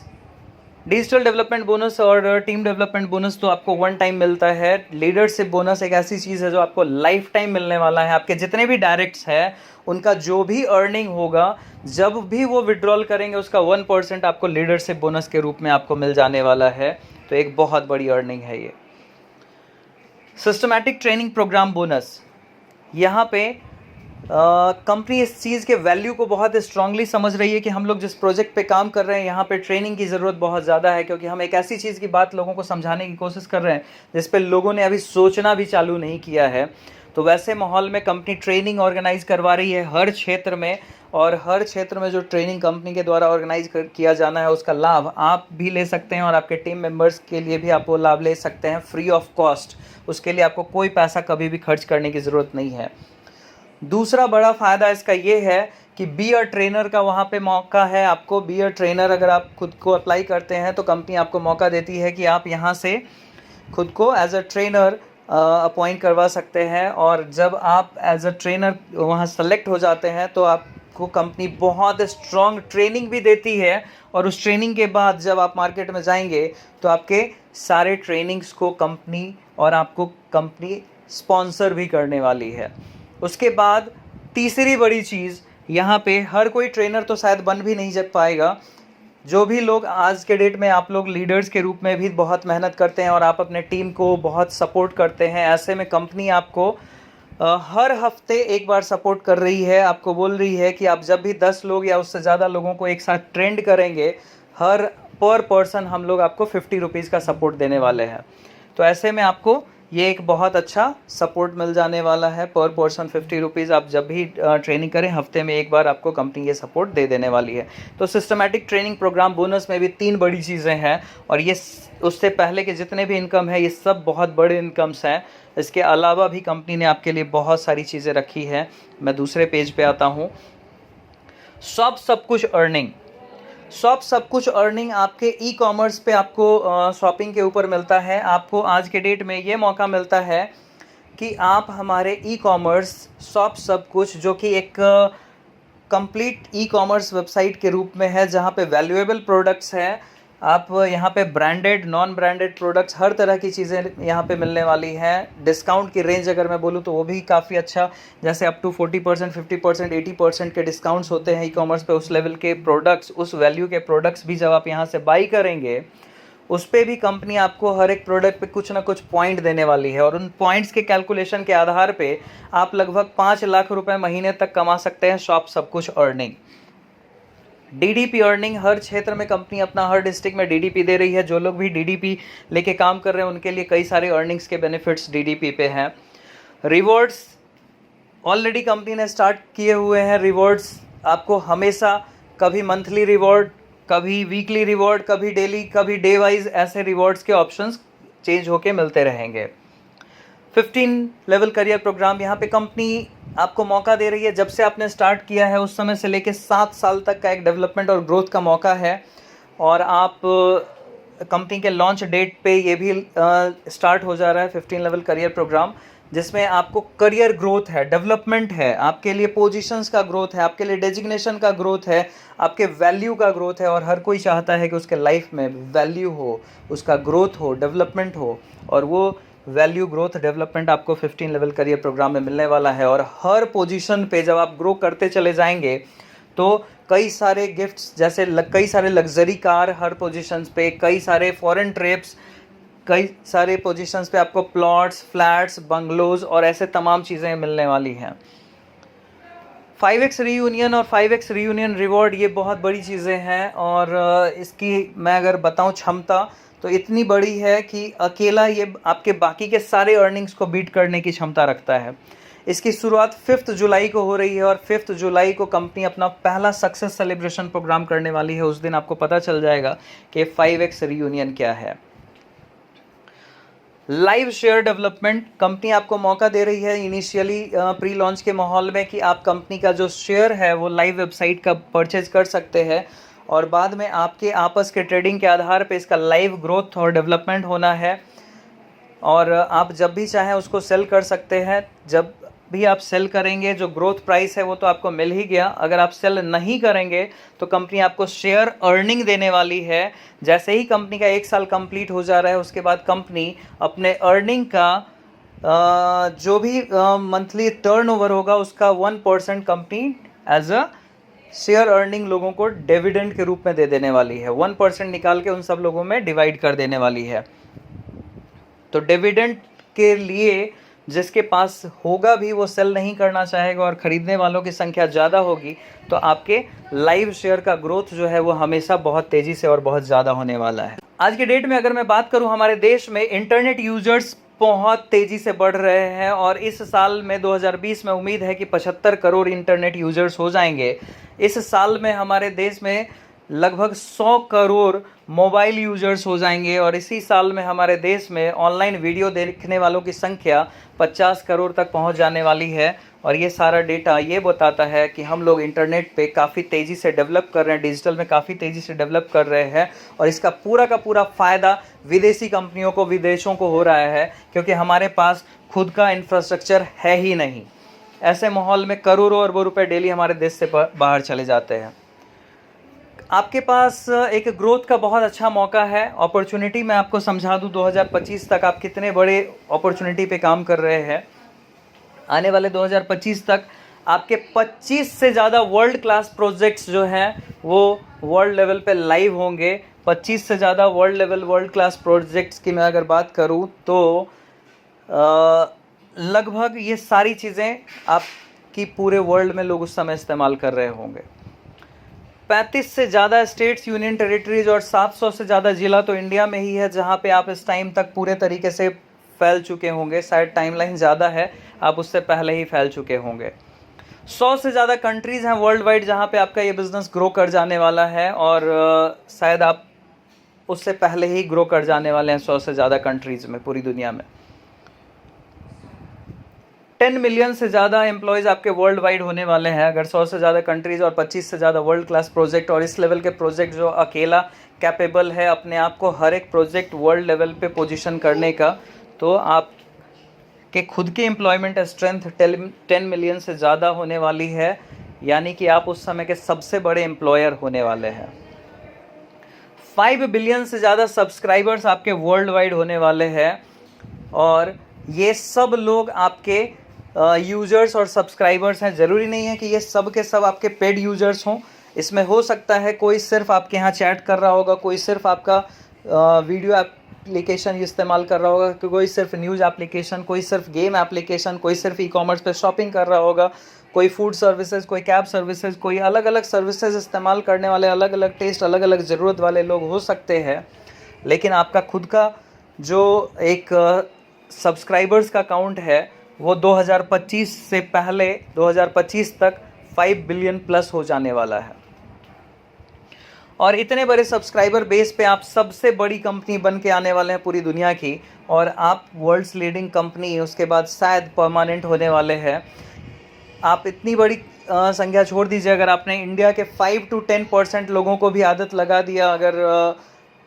digital development bonus और टीम डेवलपमेंट बोनस तो आपको वन टाइम मिलता है। लीडरशिप बोनस एक ऐसी चीज़ है जो आपको लाइफ टाइम मिलने वाला है। आपके जितने भी डायरेक्ट्स हैं उनका जो भी अर्निंग होगा, जब भी वो विड्रॉल करेंगे उसका 1% आपको लीडरशिप बोनस के रूप में आपको मिल जाने वाला है। तो एक बहुत बड़ी अर्निंग है ये। सिस्टमैटिक ट्रेनिंग प्रोग्राम बोनस, यहाँ पे कंपनी इस चीज़ के वैल्यू को बहुत स्ट्रांगली समझ रही है कि हम लोग जिस प्रोजेक्ट पे काम कर रहे हैं यहाँ पे ट्रेनिंग की ज़रूरत बहुत ज़्यादा है, क्योंकि हम एक ऐसी चीज़ की बात लोगों को समझाने की कोशिश कर रहे हैं जिस पे लोगों ने अभी सोचना भी चालू नहीं किया है। तो वैसे माहौल में कंपनी ट्रेनिंग ऑर्गेनाइज करवा रही है हर क्षेत्र में, और हर क्षेत्र में जो ट्रेनिंग कंपनी के द्वारा ऑर्गेनाइज किया जाना है उसका लाभ आप भी ले सकते हैं और आपके टीम मेंबर्स के लिए भी आप वो लाभ ले सकते हैं फ्री ऑफ कॉस्ट। उसके लिए आपको कोई पैसा कभी भी खर्च करने की ज़रूरत नहीं है। दूसरा बड़ा फ़ायदा इसका ये है कि बी अ ट्रेनर का वहाँ पे मौका है आपको। बी अ ट्रेनर अगर आप खुद को अप्लाई करते हैं तो कंपनी आपको मौका देती है कि आप यहाँ से खुद को एज अ ट्रेनर अपॉइंट करवा सकते हैं, और जब आप एज अ ट्रेनर वहाँ सेलेक्ट हो जाते हैं तो आपको कंपनी बहुत स्ट्रॉन्ग ट्रेनिंग भी देती है, और उस ट्रेनिंग के बाद जब आप मार्केट में जाएंगे तो आपके सारे ट्रेनिंग्स को कंपनी और आपको कंपनी स्पॉन्सर भी करने वाली है। उसके बाद तीसरी बड़ी चीज़, यहाँ पे हर कोई ट्रेनर तो शायद बन भी नहीं जब पाएगा। जो भी लोग आज के डेट में आप लोग लीडर्स के रूप में भी बहुत मेहनत करते हैं और आप अपने टीम को बहुत सपोर्ट करते हैं, ऐसे में कंपनी आपको हर हफ्ते एक बार सपोर्ट कर रही है। आपको बोल रही है कि आप जब भी 10 लोग या उससे ज़्यादा लोगों को एक साथ ट्रेंड करेंगे, हर पर पर्सन हम लोग आपको 50 रुपीज़ का सपोर्ट देने वाले हैं। तो ऐसे में आपको ये एक बहुत अच्छा सपोर्ट मिल जाने वाला है। पर पर्सन 50 रुपीज़ आप जब भी ट्रेनिंग करें, हफ्ते में एक बार आपको कंपनी ये सपोर्ट दे देने वाली है। तो सिस्टमैटिक ट्रेनिंग प्रोग्राम बोनस में भी 3 बड़ी चीज़ें हैं, और ये उससे पहले के जितने भी इनकम है ये सब बहुत बड़े इनकम्स हैं। इसके अलावा भी कंपनी ने आपके लिए बहुत सारी चीज़ें रखी है। मैं दूसरे पेज पे आता हूँ। सब कुछ अर्निंग, सब कुछ अर्निंग आपके ई कॉमर्स पे आपको शॉपिंग के ऊपर मिलता है। आपको आज के डेट में ये मौका मिलता है कि आप हमारे ई कॉमर्स सब कुछ, जो कि एक कंप्लीट ई कॉमर्स वेबसाइट के रूप में है जहाँ पे वैल्यूएबल प्रोडक्ट्स हैं, आप यहाँ पे ब्रांडेड नॉन ब्रांडेड प्रोडक्ट्स हर तरह की चीज़ें यहाँ पे मिलने वाली हैं। डिस्काउंट की रेंज अगर मैं बोलूँ तो वो भी काफ़ी अच्छा, जैसे अप टू 40%, 50%, 80% के डिस्काउंट्स होते हैं ई कॉमर्स पे। उस लेवल के प्रोडक्ट्स, उस वैल्यू के प्रोडक्ट्स भी जब आप यहाँ से बाई करेंगे, उस पर भी कंपनी आपको हर एक प्रोडक्ट पे कुछ ना कुछ पॉइंट देने वाली है, और उन पॉइंट्स के कैलकुलेशन के आधार पे आप लगभग 5 लाख रुपए महीने तक कमा सकते हैं सब कुछ अर्निंग। डीडीपी अर्निंग, हर क्षेत्र में कंपनी अपना हर डिस्ट्रिक्ट में डीडीपी दे रही है। जो लोग भी डीडीपी लेके काम कर रहे हैं उनके लिए कई सारे अर्निंग्स के बेनिफिट्स डीडीपी पे हैं। रिवॉर्ड्स ऑलरेडी कंपनी ने स्टार्ट किए हुए हैं। रिवॉर्ड्स आपको हमेशा कभी मंथली रिवॉर्ड, कभी वीकली रिवॉर्ड, कभी डेली, कभी डे वाइज, ऐसे रिवॉर्ड्स के ऑप्शंस चेंज होके मिलते रहेंगे। 15 लेवल करियर प्रोग्राम, यहाँ पे कंपनी आपको मौका दे रही है, जब से आपने स्टार्ट किया है उस समय से लेके 7 साल तक का एक डेवलपमेंट और ग्रोथ का मौका है। और आप कंपनी के लॉन्च डेट पे ये भी स्टार्ट हो जा रहा है 15 लेवल करियर प्रोग्राम, जिसमें आपको करियर ग्रोथ है, डेवलपमेंट है, आपके लिए पोजीशंस का ग्रोथ है, आपके लिए डेजिग्नेशन का ग्रोथ है, आपके वैल्यू का ग्रोथ है। और हर कोई चाहता है कि उसके लाइफ में वैल्यू हो, उसका ग्रोथ हो, डेवलपमेंट हो, और वो वैल्यू ग्रोथ डेवलपमेंट आपको 15 लेवल करियर प्रोग्राम में मिलने वाला है। और हर पोजीशन पे जब आप ग्रो करते चले जाएंगे तो कई सारे गिफ्ट्स, जैसे कई सारे लग्जरी कार हर पोजीशंस पे, कई सारे फॉरेन ट्रिप्स, कई सारे पोजीशंस पे आपको प्लॉट्स, फ्लैट्स, बंगलोज और ऐसे तमाम चीज़ें मिलने वाली हैं। 5x रीयूनियन और 5x रीयूनियन रिवॉर्ड, ये बहुत बड़ी चीज़ें हैं, और इसकी मैं अगर बताऊं क्षमता तो इतनी बड़ी है कि अकेला ये आपके बाकी के सारे अर्निंग्स को बीट करने की क्षमता रखता है। इसकी शुरुआत 5 जुलाई को हो रही है, और 5 जुलाई को कंपनी अपना पहला सक्सेस सेलिब्रेशन प्रोग्राम करने वाली है। उस दिन आपको पता चल जाएगा कि 5x रीयूनियन क्या है। लाइव शेयर डेवलपमेंट, कंपनी आपको मौका दे रही है इनिशियली प्री लॉन्च के माहौल में कि आप कंपनी का जो शेयर है वो लाइव वेबसाइट का परचेज कर सकते हैं, और बाद में आपके आपस के ट्रेडिंग के आधार पे इसका लाइव ग्रोथ और डेवलपमेंट होना है, और आप जब भी चाहें उसको सेल कर सकते हैं। जब भी आप सेल करेंगे, जो ग्रोथ प्राइस है वो तो आपको मिल ही गया। अगर आप सेल नहीं करेंगे तो कंपनी आपको शेयर अर्निंग देने वाली है। जैसे ही कंपनी का 1 साल कंप्लीट हो जा रहा है उसके बाद कंपनी अपने अर्निंग का जो भी मंथली टर्नओवर होगा उसका 1% company as a share earning लोगों को डिविडेंड के रूप में दे देने वाली है। 1% निकाल के उन सब लोगों में डिवाइड कर देने वाली है। तो डिविडेंड के लिए जिसके पास होगा भी वो सेल नहीं करना चाहेगा और ख़रीदने वालों की संख्या ज़्यादा होगी, तो आपके लाइव शेयर का ग्रोथ जो है वो हमेशा बहुत तेज़ी से और बहुत ज़्यादा होने वाला है। आज के डेट में अगर मैं बात करूं, हमारे देश में इंटरनेट यूजर्स बहुत तेज़ी से बढ़ रहे हैं और इस साल में 2020 में उम्मीद है कि 75 करोड़ इंटरनेट यूजर्स हो जाएंगे। इस साल में हमारे देश में लगभग 100 करोड़ मोबाइल यूजर्स हो जाएंगे और इसी साल में हमारे देश में ऑनलाइन वीडियो देखने वालों की संख्या 50 करोड़ तक पहुंच जाने वाली है। और ये सारा डेटा ये बताता है कि हम लोग इंटरनेट पे काफ़ी तेज़ी से डेवलप कर रहे हैं, डिजिटल में काफ़ी तेज़ी से डेवलप कर रहे हैं और इसका पूरा का पूरा फ़ायदा विदेशी कंपनियों को, विदेशों को हो रहा है, क्योंकि हमारे पास खुद का इंफ्रास्ट्रक्चर है ही नहीं। ऐसे माहौल में करोड़ों अरबों रुपए डेली हमारे देश से बाहर चले जाते हैं। आपके पास एक ग्रोथ का बहुत अच्छा मौका है, अपॉर्चुनिटी मैं आपको समझा दूं। 2025 तक आप कितने बड़े अपॉर्चुनिटी पे काम कर रहे हैं। आने वाले 2025 तक आपके 25 से ज़्यादा वर्ल्ड क्लास प्रोजेक्ट्स जो हैं वो वर्ल्ड लेवल पे लाइव होंगे। 25 से ज़्यादा वर्ल्ड क्लास प्रोजेक्ट्स की मैं अगर बात करूं तो लगभग ये सारी चीज़ें आपकी पूरे वर्ल्ड में लोग उस समय इस्तेमाल कर रहे होंगे। 35 से ज़्यादा स्टेट्स, यूनियन टेरिटरीज और 700 से ज़्यादा ज़िला तो इंडिया में ही है, जहाँ पे आप इस टाइम तक पूरे तरीके से फैल चुके होंगे। शायद टाइमलाइन ज़्यादा है, आप उससे पहले ही फैल चुके होंगे। 100 से ज़्यादा कंट्रीज़ हैं वर्ल्ड वाइड जहाँ पे आपका ये बिज़नेस ग्रो कर जाने वाला है और शायद आप उससे पहले ही ग्रो कर जाने वाले हैं 100 से ज़्यादा कंट्रीज़ में पूरी दुनिया में। 10 मिलियन से ज़्यादा एम्प्लॉयज़ आपके वर्ल्ड वाइड होने वाले हैं अगर 100 से ज़्यादा कंट्रीज़ और 25 से ज़्यादा वर्ल्ड क्लास प्रोजेक्ट और इस लेवल के प्रोजेक्ट जो अकेला कैपेबल है अपने आप को हर एक प्रोजेक्ट वर्ल्ड लेवल पे पोजीशन करने का, तो आप के खुद की एम्प्लॉयमेंट स्ट्रेंथ 10 मिलियन से ज़्यादा होने वाली है, यानी कि आप उस समय के सबसे बड़े एम्प्लॉयर होने वाले हैं। 5 बिलियन से ज़्यादा सब्सक्राइबर्स आपके वर्ल्ड वाइड होने वाले हैं और ये सब लोग आपके यूज़र्स और सब्सक्राइबर्स हैं। ज़रूरी नहीं है कि ये सब के सब आपके पेड यूज़र्स हों, इसमें हो सकता है कोई सिर्फ आपके यहाँ चैट कर रहा होगा, कोई सिर्फ आपका वीडियो एप्लीकेशन इस्तेमाल कर रहा होगा, कोई सिर्फ न्यूज़ एप्लीकेशन, कोई सिर्फ गेम एप्लीकेशन, कोई सिर्फ ई-कॉमर्स पे शॉपिंग कर रहा होगा, कोई फूड सर्विसेज, कोई कैब सर्विसेज, कोई अलग अलग सर्विसेज इस्तेमाल करने वाले अलग अलग टेस्ट, अलग अलग ज़रूरत वाले लोग हो सकते हैं। लेकिन आपका खुद का जो एक सब्सक्राइबर्स का काउंट है वो 2025 से पहले 2025 तक 5 बिलियन प्लस हो जाने वाला है और इतने बड़े सब्सक्राइबर बेस पे आप सबसे बड़ी कंपनी बन के आने वाले हैं पूरी दुनिया की और आप वर्ल्ड्स लीडिंग कंपनी उसके बाद शायद परमानेंट होने वाले हैं। आप इतनी बड़ी संख्या छोड़ दीजिए, अगर आपने इंडिया के 5 to 10% लोगों को भी आदत लगा दिया अगर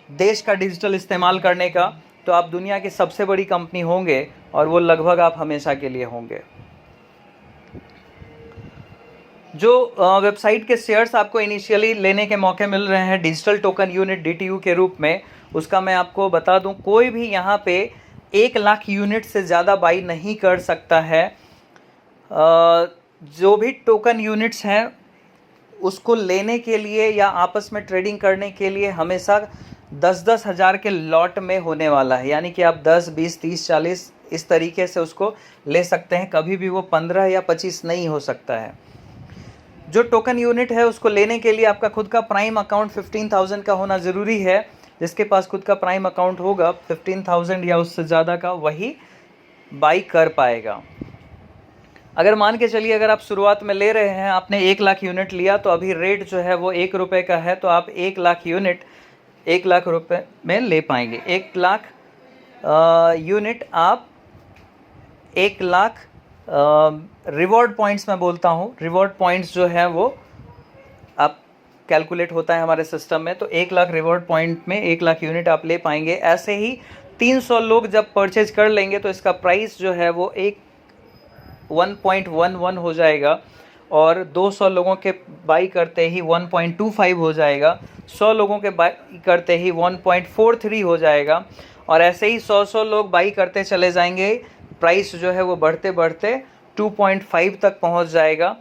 देश का डिजिटल इस्तेमाल करने का, तो आप दुनिया की सबसे बड़ी कंपनी होंगे और वो लगभग आप हमेशा के लिए होंगे। जो वेबसाइट के शेयर्स आपको इनिशियली लेने के मौके मिल रहे हैं डिजिटल टोकन यूनिट DTU के रूप में, उसका मैं आपको बता दूं, कोई भी यहाँ पे 1 लाख यूनिट से ज़्यादा बाई नहीं कर सकता है। जो भी टोकन यूनिट्स हैं उसको लेने के लिए या आपस में ट्रेडिंग करने के लिए हमेशा 10-10 हज़ार के लॉट में होने वाला है, यानी कि आप 10, 20, 30, 40 इस तरीके से उसको ले सकते हैं। कभी भी वो 15 या 25 नहीं हो सकता है। जो टोकन यूनिट है उसको लेने के लिए आपका खुद का प्राइम अकाउंट 15,000 का होना ज़रूरी है। जिसके पास खुद का प्राइम अकाउंट होगा 15,000 या उससे ज़्यादा का, वही बाई कर पाएगा। अगर मान के चलिए अगर आप शुरुआत में ले रहे हैं, आपने 1 लाख यूनिट लिया तो अभी रेट जो है वो 1 रुपये का है, तो आप 1 लाख यूनिट 1 लाख रुपए में ले पाएंगे। 1 लाख यूनिट आप 1 लाख रिवॉर्ड पॉइंट्स में बोलता हूँ, रिवॉर्ड पॉइंट्स जो है वो आप कैलकुलेट होता है हमारे सिस्टम में, तो 1 लाख रिवॉर्ड पॉइंट में 1 लाख यूनिट आप ले पाएंगे। ऐसे ही 300 लोग जब परचेज कर लेंगे तो इसका प्राइस जो है वो 1 1.11 हो जाएगा, और 200 लोगों के बाई करते ही 1.25 हो जाएगा, 100 लोगों के बाई करते ही 1.43 हो जाएगा, और ऐसे ही 100 लोग बाई करते चले जाएंगे, प्राइस जो है वो बढ़ते बढ़ते 2.5 तक पहुंच जाएगा,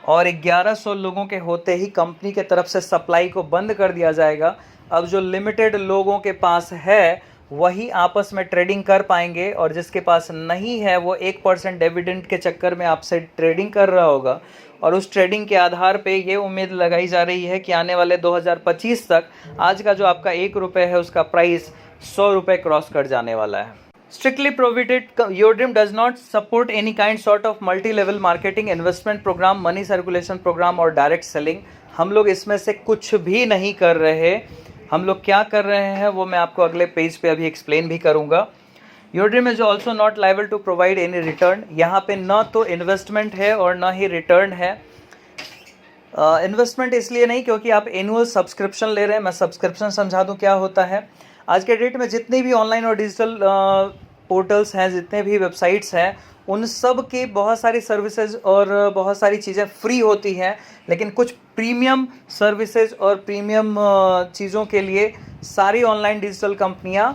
और 1100 लोगों के होते ही कंपनी के तरफ से सप्लाई को बंद कर दिया जाएगा। अब जो लिमिटेड लोगों के पास है वही आपस में ट्रेडिंग कर पाएंगे, और जिसके पास नहीं है वो 1% डिविडेंड के चक्कर में आपसे ट्रेडिंग कर रहा होगा, और उस ट्रेडिंग के आधार पे ये उम्मीद लगाई जा रही है कि आने वाले 2025 तक आज का जो आपका 1 रुपये है उसका प्राइस 100 रुपये क्रॉस कर जाने वाला है। Strictly prohibited, Your Dream does not support any kind sort of multi-level marketing, investment program, money circulation program और direct selling। हम लोग इसमें से कुछ भी नहीं कर रहे। हम लोग क्या कर रहे हैं वो मैं आपको अगले पेज पे अभी एक्सप्लेन भी करूंगा। Your Dream is also not liable to provide any return। यहाँ पे न तो इन्वेस्टमेंट है और न ही रिटर्न है। इन्वेस्टमेंट इसलिए नहीं क्योंकि आप एनुअल सब्सक्रिप्शन ले रहे हैं। मैं सब्सक्रिप्शन समझा दूं क्या होता है। आज के डेट में जितनी भी ऑनलाइन और डिजिटल पोर्टल्स हैं, जितने भी वेबसाइट्स हैं, उन सब की बहुत सारी सर्विसेज और बहुत सारी चीज़ें फ्री होती हैं, लेकिन कुछ प्रीमियम सर्विसेज और प्रीमियम चीज़ों के लिए सारी ऑनलाइन डिजिटल कंपनियां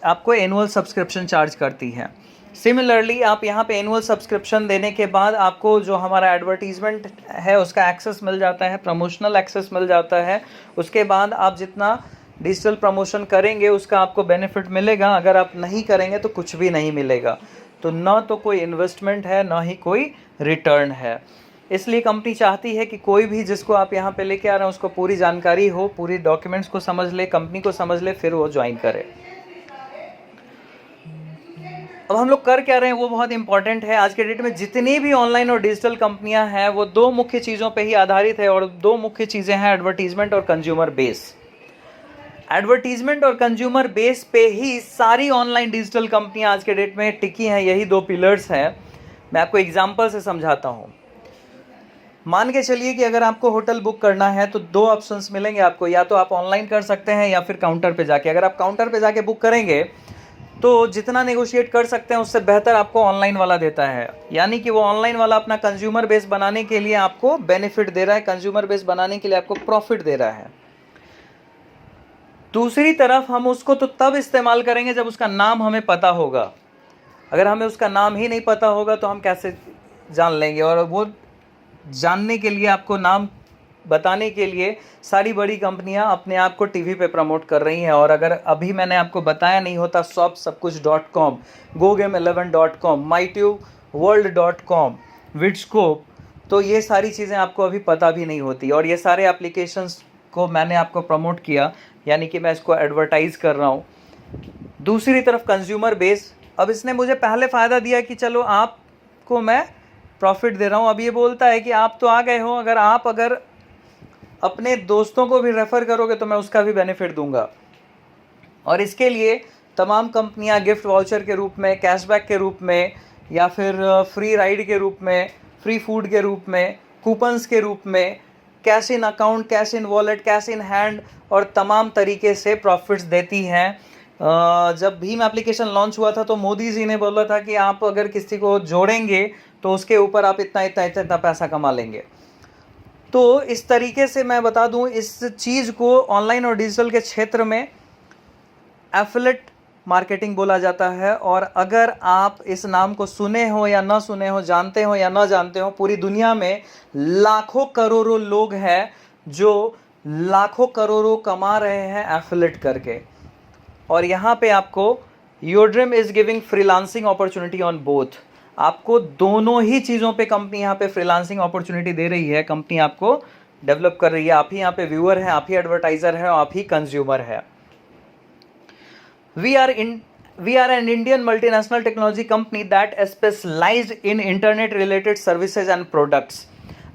आपको एनुअल सब्सक्रिप्शन चार्ज करती हैं। सिमिलरली आप यहाँ पे एनुअल सब्सक्रिप्शन देने के बाद आपको जो हमारा एडवर्टीजमेंट है उसका एक्सेस मिल जाता है, प्रमोशनल एक्सेस मिल जाता है। उसके बाद आप जितना डिजिटल प्रमोशन करेंगे उसका आपको बेनिफिट मिलेगा। अगर आप नहीं करेंगे तो कुछ भी नहीं मिलेगा। तो ना तो कोई इन्वेस्टमेंट है, ना ही कोई रिटर्न है। इसलिए कंपनी चाहती है कि कोई भी जिसको आप यहाँ पे लेके आ रहे हैं उसको पूरी जानकारी हो, पूरी डॉक्यूमेंट्स को समझ ले, कंपनी को समझ ले, फिर वो ज्वाइन करे। अब हम लोग कर क्या रहे हैं वो बहुत इंपॉर्टेंट है। आज के डेट में जितनी भी ऑनलाइन और डिजिटल कंपनियां हैं वो दो मुख्य चीज़ों पे ही आधारित है, और दो मुख्य चीज़ें हैं एडवर्टीजमेंट और कंज्यूमर बेस। एडवर्टीजमेंट और कंज्यूमर बेस पे ही सारी ऑनलाइन डिजिटल कंपनियां आज के डेट में टिकी हैं। यही दो पिलर्स हैं। मैं आपको एग्जांपल से समझाता हूं। मान के चलिए कि अगर आपको होटल बुक करना है तो दो ऑप्शंस मिलेंगे आपको, या तो आप ऑनलाइन कर सकते हैं या फिर काउंटर पे जाके। अगर आप काउंटर पे जाके बुक करेंगे तो जितना नेगोशिएट कर सकते हैं उससे बेहतर आपको ऑनलाइन वाला देता है। यानी कि वो ऑनलाइन वाला अपना कंज्यूमर बेस बनाने के लिए आपको बेनिफिट दे रहा है, कंज्यूमर बेस बनाने के लिए आपको प्रॉफिट दे रहा है। दूसरी तरफ हम उसको तो तब इस्तेमाल करेंगे जब उसका नाम हमें पता होगा। अगर हमें उसका नाम ही नहीं पता होगा तो हम कैसे जान लेंगे? और वो जानने के लिए, आपको नाम बताने के लिए सारी बड़ी कंपनियां अपने आप को टीवी पे प्रमोट कर रही हैं। और अगर अभी मैंने आपको बताया नहीं होता shopsabkuch.com, gogame11.com, mytubeworld.com, विडस्कोप, तो ये सारी चीज़ें आपको अभी पता भी नहीं होती। और ये सारे एप्लीकेशंस को मैंने आपको प्रमोट किया, यानी कि मैं इसको एडवर्टाइज़ कर रहा हूँ। दूसरी तरफ कंज्यूमर बेस, अब इसने मुझे पहले फ़ायदा दिया कि चलो आपको मैं प्रॉफिट दे रहा हूँ। अब ये बोलता है कि आप तो आ गए हो, अगर अपने दोस्तों को भी रेफ़र करोगे तो मैं उसका भी बेनिफिट दूंगा। और इसके लिए तमाम कंपनियां गिफ्ट वाउचर के रूप में, कैशबैक के रूप में, या फिर फ्री राइड के रूप में, फ्री फूड के रूप में, कूपन्स के रूप में, cash in account, cash in wallet, cash in hand और तमाम तरीके से प्रॉफिट्स देती हैं। जब भीम एप्लीकेशन लॉन्च हुआ था तो मोदी जी ने बोला था कि आप अगर किसी को जोड़ेंगे तो उसके ऊपर आप इतना पैसा कमा लेंगे। तो इस तरीके से मैं बता दूं, इस चीज़ को ऑनलाइन और डिजिटल के क्षेत्र में एफिलिएट मार्केटिंग बोला जाता है। और अगर आप इस नाम को सुने हो या ना सुने हो, जानते हो या ना जानते हो, पूरी दुनिया में लाखों करोड़ों लोग हैं जो लाखों करोड़ों कमा रहे हैं एफिलिएट करके। और यहाँ पे आपको your dream is giving freelancing opportunity on both. आपको दोनों ही चीज़ों पे कंपनी यहाँ पे फ्रीलांसिंग अपॉर्चुनिटी दे रही है। कंपनी आपको डेवलप कर रही है। आप ही यहाँ पे व्यूअर हैं, आप ही एडवर्टाइजर हैं, आप ही कंज्यूमर है। We are an Indian multinational technology company that specialized in internet related services and products।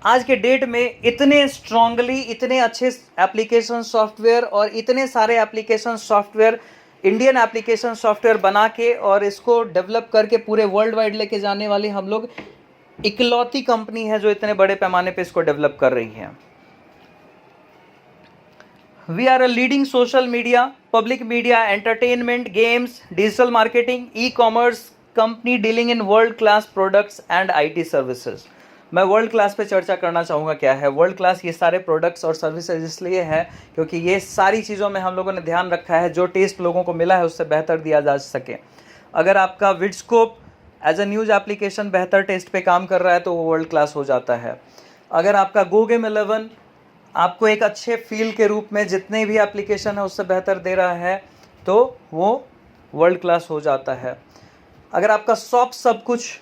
आज के डेट में इतने स्ट्रांगली, इतने अच्छे एप्लीकेशन सॉफ्टवेयर और इतने सारे application software, Indian application software बना के और इसको डेवलप करके पूरे वर्ल्ड वाइड लेके जाने वाली हम लोग इकलौती कंपनी है जो इतने बड़े पैमाने पे इसको डेवलप कर रही है। We are a leading social media, public media, entertainment, games, digital marketing, e-commerce company dealing in world class products and IT services. मैं वर्ल्ड क्लास पे चर्चा करना चाहूँगा। क्या है वर्ल्ड क्लास? ये सारे प्रोडक्ट्स और सर्विसेज इसलिए है क्योंकि ये सारी चीज़ों में हम लोगों ने ध्यान रखा है जो टेस्ट लोगों को मिला है उससे बेहतर दिया जा सके। अगर आपका विडस्कोप एज अ न्यूज़ एप्लीकेशन बेहतर टेस्ट पे काम कर रहा है तो वो वर्ल्ड क्लास हो जाता है। अगर आपका गो गेम 11 आपको एक अच्छे फील के रूप में जितने भी एप्लीकेशन है उससे बेहतर दे रहा है तो वो वर्ल्ड क्लास हो जाता है। अगर आपका शॉप सब कुछ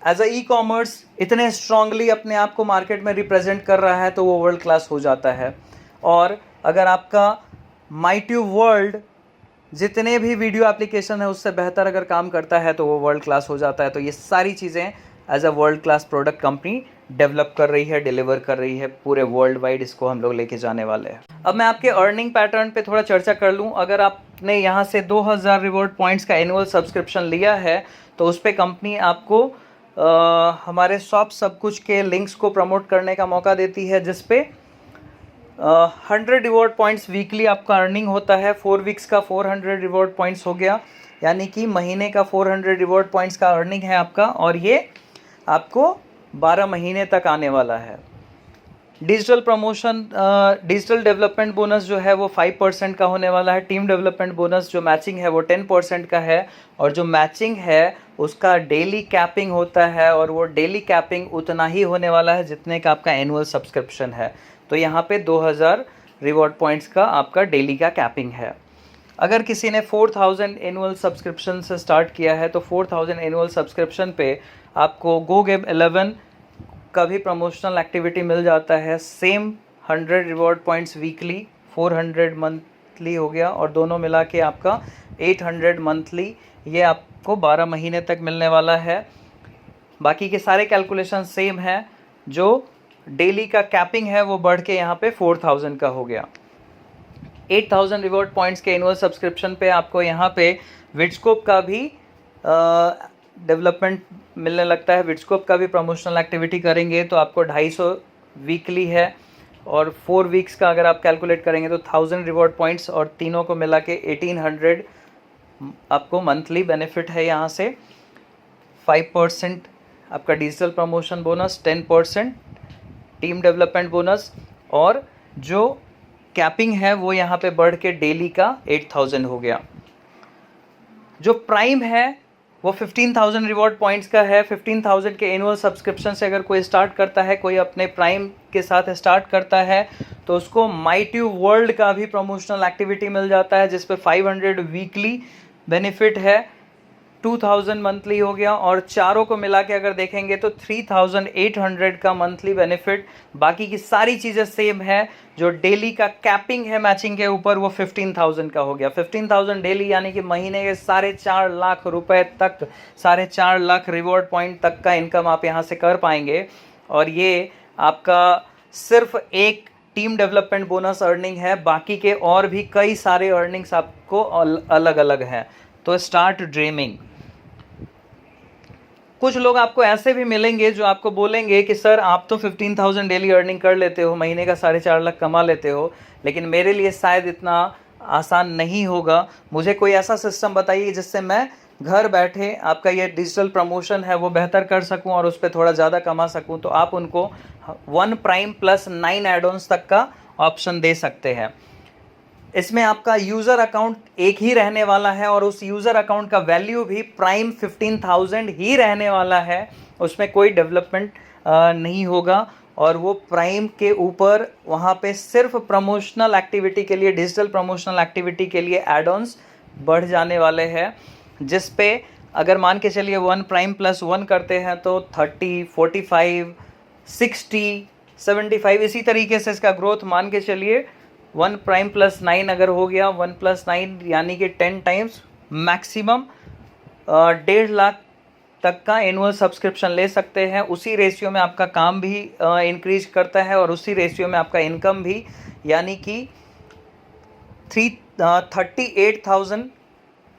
एज अ ई-कॉमर्स इतने स्ट्रांगली अपने आप को मार्केट में रिप्रेजेंट कर रहा है तो वो वर्ल्ड क्लास हो जाता है। और अगर आपका माईट्यूब वर्ल्ड जितने भी वीडियो एप्लीकेशन है उससे बेहतर अगर काम करता है तो वो वर्ल्ड क्लास हो जाता है। तो ये सारी चीज़ें as a world class product company develop कर रही है, डिलीवर कर रही है पूरे वर्ल्ड वाइड। इसको हम लोग लेके जाने वाले हैं। अब मैं आपके अर्निंग पैटर्न पे थोड़ा चर्चा कर लूँ। अगर आपने यहाँ से 2000 रिवॉर्ड पॉइंट्स का एनुअल सब्सक्रिप्शन लिया है तो उस पर कंपनी आपको हमारे शॉप सब कुछ के लिंक्स को प्रमोट करने का मौका देती है, जिसपे 100 रिवॉर्ड पॉइंट्स वीकली आपका अर्निंग होता है। 4 वीक्स का 400 रिवॉर्ड पॉइंट्स हो गया, यानी कि महीने का 400 रिवॉर्ड पॉइंट्स का अर्निंग है आपका, और ये आपको 12 महीने तक आने वाला है। Digital promotion digital development bonus जो है वो 5% का होने वाला है। टीम डेवलपमेंट बोनस जो मैचिंग है वो 10% का है, और जो मैचिंग है उसका डेली कैपिंग होता है, और वो डेली कैपिंग उतना ही होने वाला है जितने का आपका एनुअल सब्सक्रिप्शन है। तो यहाँ पे 2000 रिवॉर्ड पॉइंट्स का आपका डेली का कैपिंग है। अगर किसी ने 4000 एनुअल सब्सक्रिप्शन से स्टार्ट किया है तो 4000 एनुअल सब्सक्रिप्शन पे आपको गो गेम 11 का भी प्रमोशनल एक्टिविटी मिल जाता है। Same 100 reward points weekly, 400 monthly हो गया, और दोनों मिला के आपका 800 मंथली, ये आपको 12 महीने तक मिलने वाला है। बाकी के सारे कैलकुलेशन सेम है। जो डेली का कैपिंग है वो बढ़ के यहाँ पे 4000 का हो गया। 8000 रिवॉर्ड पॉइंट्स के एनुअल सब्सक्रिप्शन पे आपको यहाँ पे विडस्कोप का भी डेवलपमेंट मिलने लगता है। विडस्कोप का भी प्रमोशनल एक्टिविटी करेंगे तो आपको 250 वीकली है, और 4 वीक्स का अगर आप कैलकुलेट करेंगे तो 1000 रिवॉर्ड पॉइंट्स, और तीनों को मिला के 1800 आपको मंथली बेनिफिट है। यहाँ से 5% आपका digital promotion bonus, 10% team development bonus, और जो कैपिंग है वो यहाँ पे बढ़ के डेली का 8000 हो गया। जो प्राइम है वो 15000 रिवॉर्ड पॉइंट्स का है। 15000 के एनुअल सब्सक्रिप्शन से अगर कोई स्टार्ट करता है, कोई अपने प्राइम के साथ स्टार्ट करता है, तो उसको माईट्यूब वर्ल्ड का भी प्रमोशनल एक्टिविटी मिल जाता है, जिस पे 500 वीकली बेनिफिट है, 2000 मंथली हो गया, और चारों को मिला के अगर देखेंगे तो 3800 का मंथली बेनिफिट। बाकी की सारी चीज़ें सेम है। जो डेली का कैपिंग है मैचिंग के ऊपर वो 15000 का हो गया। 15000 डेली यानी कि महीने के 4.5 लाख रुपए तक, 4.5 लाख रिवॉर्ड पॉइंट तक का इनकम आप यहाँ से कर पाएंगे। और ये आपका सिर्फ एक टीम डेवलपमेंट बोनस अर्निंग है, बाकी के और भी कई सारे अर्निंग्स आपको अलग अलग हैं। तो स्टार्ट ड्रीमिंग। कुछ लोग आपको ऐसे भी मिलेंगे जो आपको बोलेंगे कि सर आप तो 15000 डेली अर्निंग कर लेते हो, महीने का 4.5 लाख कमा लेते हो, लेकिन मेरे लिए शायद इतना आसान नहीं होगा। मुझे कोई ऐसा सिस्टम बताइए जिससे मैं घर बैठे आपका ये डिजिटल प्रमोशन है वो बेहतर कर सकूं और उस पर थोड़ा ज़्यादा कमा सकूं। तो आप उनको 1 प्राइम प्लस 9 एड-ऑन्स तक का ऑप्शन दे सकते हैं। इसमें आपका यूज़र अकाउंट एक ही रहने वाला है, और उस यूज़र अकाउंट का वैल्यू भी प्राइम 15000 ही रहने वाला है। उसमें कोई डेवलपमेंट नहीं होगा, और वो प्राइम के ऊपर वहाँ पे सिर्फ प्रमोशनल एक्टिविटी के लिए, डिजिटल प्रमोशनल एक्टिविटी के लिए एड-ऑन्स बढ़ जाने वाले हैं, जिस पे अगर मान के चलिए 1 प्राइम प्लस 1 करते हैं तो 30, 45, 60, 75 इसी तरीके से इसका ग्रोथ मान के चलिए। 1 प्राइम प्लस 9 अगर हो गया, 1 प्लस 9 यानी कि 10 टाइम्स, मैक्सिमम 1.5 लाख तक का एनुअल सब्सक्रिप्शन ले सकते हैं। उसी रेशियो में आपका काम भी इंक्रीज करता है, और उसी रेशियो में आपका इनकम भी, यानी कि 38,000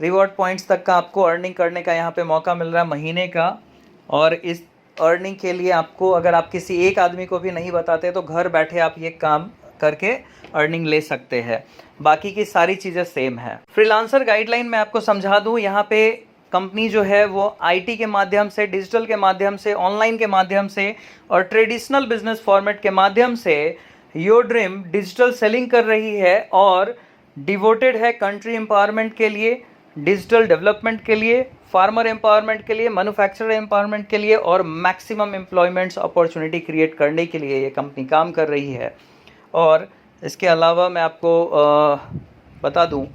रिवॉर्ड पॉइंट्स तक का आपको अर्निंग करने का यहाँ पे मौका मिल रहा है महीने का। और इस अर्निंग के लिए आपको, अगर आप किसी एक आदमी को भी नहीं बताते तो घर बैठे आप ये काम करके अर्निंग ले सकते हैं। बाकी की सारी चीज़ें सेम है। फ्रीलांसर गाइडलाइन मैं आपको समझा दूं। यहाँ पे कंपनी जो है वो आईटी के माध्यम से, डिजिटल के माध्यम से, ऑनलाइन के माध्यम से और ट्रेडिशनल बिजनेस फॉर्मेट के माध्यम से योर ड्रीम डिजिटल सेलिंग कर रही है और डिवोटेड है कंट्री एम्पावरमेंट के लिए, डिजिटल डेवलपमेंट के लिए, फार्मर एम्पावरमेंट के लिए, मैन्युफैक्चरर एम्पावरमेंट के लिए और मैक्सिमम एम्प्लॉयमेंट्स अपॉर्चुनिटी क्रिएट करने के लिए ये कंपनी काम कर रही है। और इसके अलावा मैं आपको बता दूं,